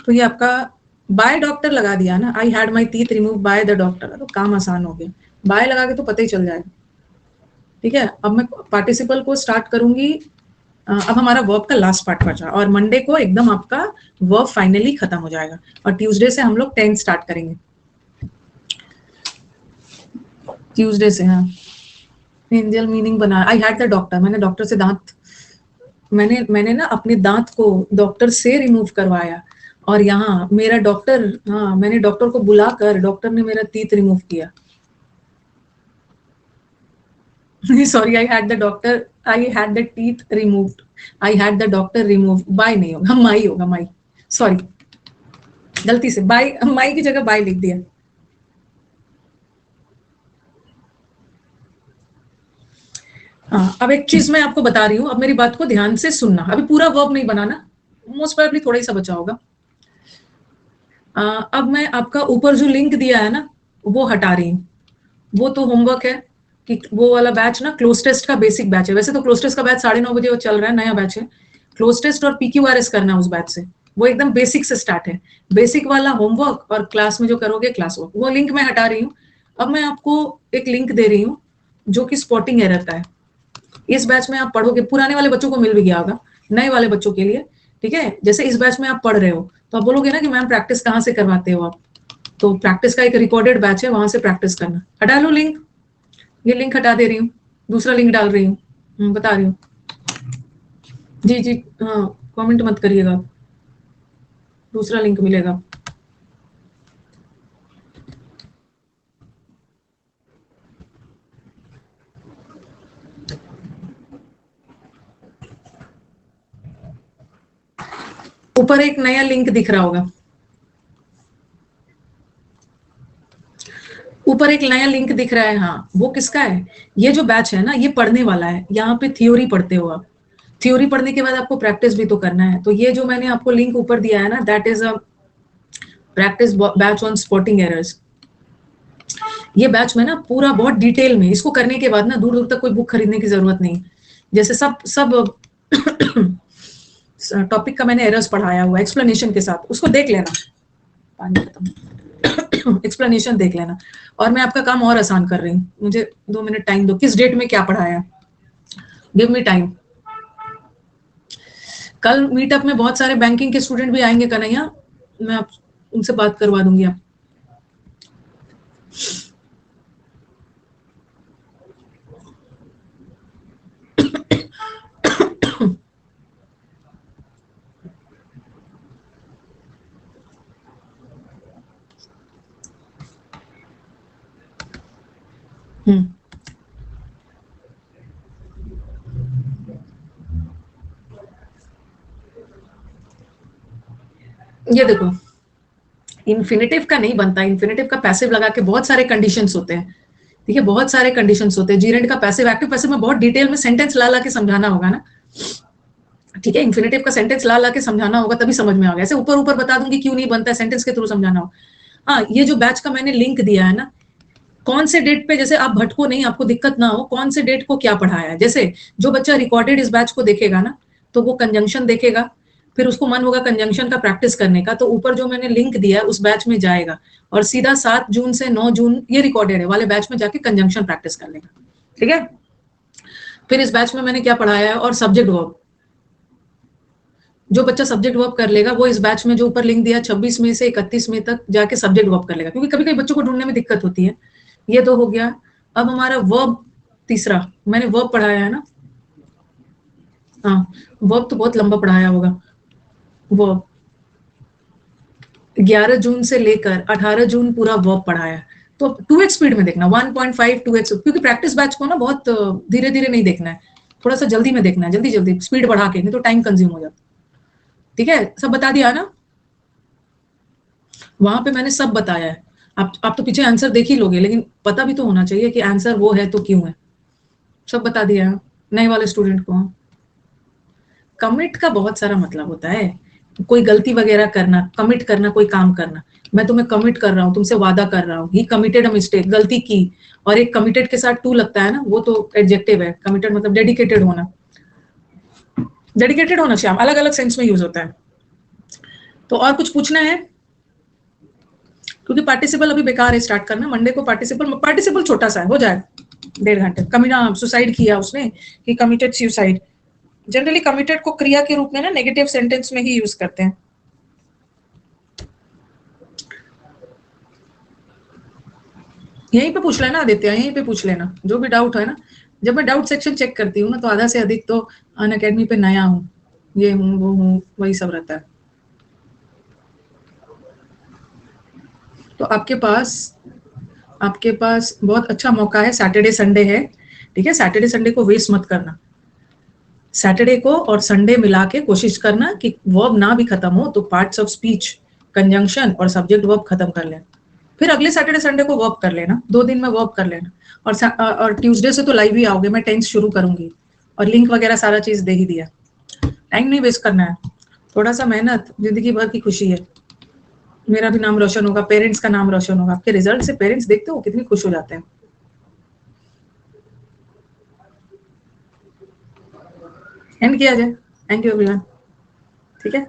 तो ये आपका बाय डॉक्टर लगा दिया ना, I had my teeth remove by the doctor, तो काम आसान हो गया। बाय लगा के तो पता ही चल जाएगा। ठीक है, अब मैं पार्टिसिपल को स्टार्ट करूंगी। अब हमारा वर्ब का लास्ट पार्ट बचा, और मंडे को एकदम आपका वर्ब फाइनली खत्म हो जाएगा, और ट्यूसडे से हम लोग 10 स्टार्ट करेंगे। ट्यूसडे से, हाँ। एंजल मीनिंग बना, आई हैड द डॉक्टर, मैंने डॉक्टर से दांत, मैंने ना अपने दांत को डॉक्टर से रिमूव करवाया, और यहाँ मेरा डॉक्टर, हाँ मैंने डॉक्टर को बुलाकर डॉक्टर ने मेरा टीथ रिमूव किया। Sorry, I had the doctor, I had the teeth removed, I had the doctor remove, by नहीं होगा, माई होगा, माई। सॉरी, गलती से बाय, माई की जगह बाय लिख दिया। हाँ, अब एक चीज मैं आपको बता रही हूँ, अब मेरी बात को ध्यान से सुनना, अभी पूरा वर्ब नहीं बनाना, मोस्ट प्रोबेबली थोड़ा ही सा बचा होगा। अब मैं आपका ऊपर जो लिंक दिया है ना, वो हटा रही हूँ। वो तो होमवर्क है कि वो वाला बैच ना क्लोज टेस्ट का बेसिक बैच है, वैसे तो क्लोज टेस्ट का बैच 9:30 बजे वो चल रहा है, नया बैच है। क्लोज टेस्ट और PQRS करना है उस बैच से, वो एकदम बेसिक से स्टार्ट है। बेसिक वाला होमवर्क और क्लास में जो करोगे क्लास वर्क, वो लिंक मैं हटा रही हूँ। अब मैं आपको एक लिंक दे रही हूँ जो कि स्पॉटिंग एरर का है। इस बैच में आप पढ़ोगे, पुराने वाले बच्चों को मिल भी गया होगा, नए वाले बच्चों के लिए, ठीक है। जैसे इस बैच में आप पढ़ रहे हो तो आप बोलोगे ना कि मैम प्रैक्टिस कहाँ से करवाते हो आप, तो प्रैक्टिस का एक रिकॉर्डेड बैच है, वहां से प्रैक्टिस करना। हटा लो लिंक, ये लिंक हटा दे रही हूँ, दूसरा लिंक डाल रही हूँ, बता रही हूँ। जी जी, हाँ कमेंट मत करिएगा, दूसरा लिंक मिलेगा। ऊपर एक नया लिंक दिख रहा होगा, ऊपर एक नया लिंक दिख रहा है, हाँ वो किसका है? ये जो बैच है ना, ये पढ़ने वाला है, यहाँ पे थ्योरी पढ़ते हो आप। थ्योरी पढ़ने के बाद आपको प्रैक्टिस भी तो करना है, तो ये जो मैंने आपको लिंक ऊपर दिया है ना, that is a practice batch on spotting errors. ये बैच में ना पूरा बहुत डिटेल में, इसको करने के बाद ना दूर दूर तक कोई बुक खरीदने की जरूरत नहीं। जैसे सब सब टॉपिक का मैंने एरर्स पढ़ाया हुआ एक्सप्लेनेशन के साथ, उसको देख लेना, पानी खत्म, एक्सप्लेनेशन देख लेना। और मैं आपका काम और आसान कर रही हूँ, मुझे 2 मिनट टाइम दो, किस डेट में क्या पढ़ाया, गिव मी टाइम। कल मीटअप में बहुत सारे बैंकिंग के स्टूडेंट भी आएंगे कन्हैया, मैं आप उनसे बात करवा दूंगी आप। ये देखो, इन्फिनेटिव का नहीं बनता, इन्फिनेटिव का पैसिव लगा के बहुत सारे कंडीशंस होते हैं, ठीक है, बहुत सारे कंडीशंस होते हैं। जीरेंट का पैसिव एक्टिव पैसिव में बहुत डिटेल में सेंटेंस ला के समझाना होगा ना, ठीक है, इन्फिनेटिव का सेंटेंस ला के समझाना होगा तभी समझ में आएगा, ऐसे ऊपर ऊपर बता दूंगी क्यों नहीं बनता है, सेंटेंस के थ्रू समझाना होगा। हाँ, ये जो बैच का मैंने लिंक दिया है ना, कौन से डेट पे, जैसे आप भटको नहीं, आपको दिक्कत ना हो, कौन से डेट को क्या पढ़ाया है। जैसे जो बच्चा रिकॉर्डेड इस बैच को देखेगा ना, तो वो कंजंक्शन देखेगा, फिर उसको मन होगा कंजंक्शन का प्रैक्टिस करने का, तो ऊपर जो मैंने लिंक दिया है उस बैच में जाएगा और सीधा 7 जून से 9 जून ये रिकॉर्डेड है वाले बैच में जाके कंजंक्शन प्रैक्टिस कर लेगा, ठीक है। फिर इस बैच में मैंने क्या पढ़ाया है, और सब्जेक्ट वर्ब, जो बच्चा सब्जेक्ट वर्ब कर लेगा वो इस बैच में जो ऊपर लिंक दिया 26 मई से 31 मई तक जाके सब्जेक्ट वर्ब कर लेगा, क्योंकि कभी कभी बच्चों को ढूंढने में दिक्कत होती है। ये तो हो गया। अब हमारा वर्ब, तीसरा मैंने वर्ब पढ़ाया है ना, हाँ, वर्ब तो बहुत लंबा पढ़ाया होगा। वर्ब 11 जून से लेकर 18 जून पूरा वर्ब पढ़ाया, तो 2x स्पीड में देखना, 1.5 2x, क्योंकि प्रैक्टिस बैच को ना बहुत धीरे धीरे नहीं देखना है, थोड़ा सा जल्दी में देखना है, जल्दी जल्दी स्पीड बढ़ा के, नहीं तो टाइम कंज्यूम हो जाता। ठीक है, सब बता दिया ना, वहां पे मैंने सब बताया है। आप तो पीछे आंसर देख ही लोगे, लेकिन पता भी तो होना चाहिए कि आंसर वो है तो क्यों है, सब बता दिया है नए वाले स्टूडेंट को। कमिट का बहुत सारा मतलब होता है, कोई गलती वगैरह करना, कमिट करना, कोई काम करना। मैं तुम्हें कमिट कर रहा हूँ, तुमसे वादा कर रहा हूँ, ही कमिटेड अ मिस्टेक, गलती की, और एक कमिटेड के साथ टू लगता है ना, वो तो एडजेक्टिव है। कमिटेड मतलब डेडिकेटेड होना, डेडिकेटेड होना चाहिए, अलग अलग सेंस में यूज होता है। तो और कुछ पूछना है, क्योंकि पार्टिसिपल अभी बेकार है स्टार्ट करना, मंडे को पार्टिसिपल छोटा सा है, हो जाए 1.5 घंटे। कमिना सुसाइड किया उसने, कि कमिटेड सुसाइड, जनरली कमिटेड को क्रिया के रूप में ना नेगेटिव सेंटेंस में ही यूज करते हैं। यहीं पे पूछ लेना आदित्य, यहीं पे पूछ लेना जो भी डाउट है ना। जब मैं डाउट सेक्शन चेक करती हूँ ना, तो आधा से अधिक तो अनअकैडमी पे नया हूँ, ये हूँ वो हूँ, वही सब रहता है। तो आपके पास बहुत अच्छा मौका है, सैटरडे संडे है, ठीक है। सैटरडे संडे को वेस्ट मत करना, सैटरडे को और संडे मिला के कोशिश करना कि वर्ब ना भी खत्म हो तो पार्ट्स ऑफ स्पीच, कंजंक्शन और सब्जेक्ट वर्ब खत्म कर लेना। फिर अगले सैटरडे संडे को वर्ब कर लेना, 2 दिन में वर्ब कर लेना। और ट्यूसडे से तो लाइव ही आओगे, मैं टेंस शुरू करूंगी और लिंक वगैरह सारा चीज दे ही दिया। टाइम नहीं वेस्ट करना है, थोड़ा सा मेहनत, जिंदगी भर की खुशी है। मेरा भी नाम रोशन होगा, पेरेंट्स का नाम रोशन होगा, आपके रिजल्ट से पेरेंट्स देखते हो कितनी खुश हो जाते हैं। एंड किया जाए, थैंक यू एवरीवन, ठीक है।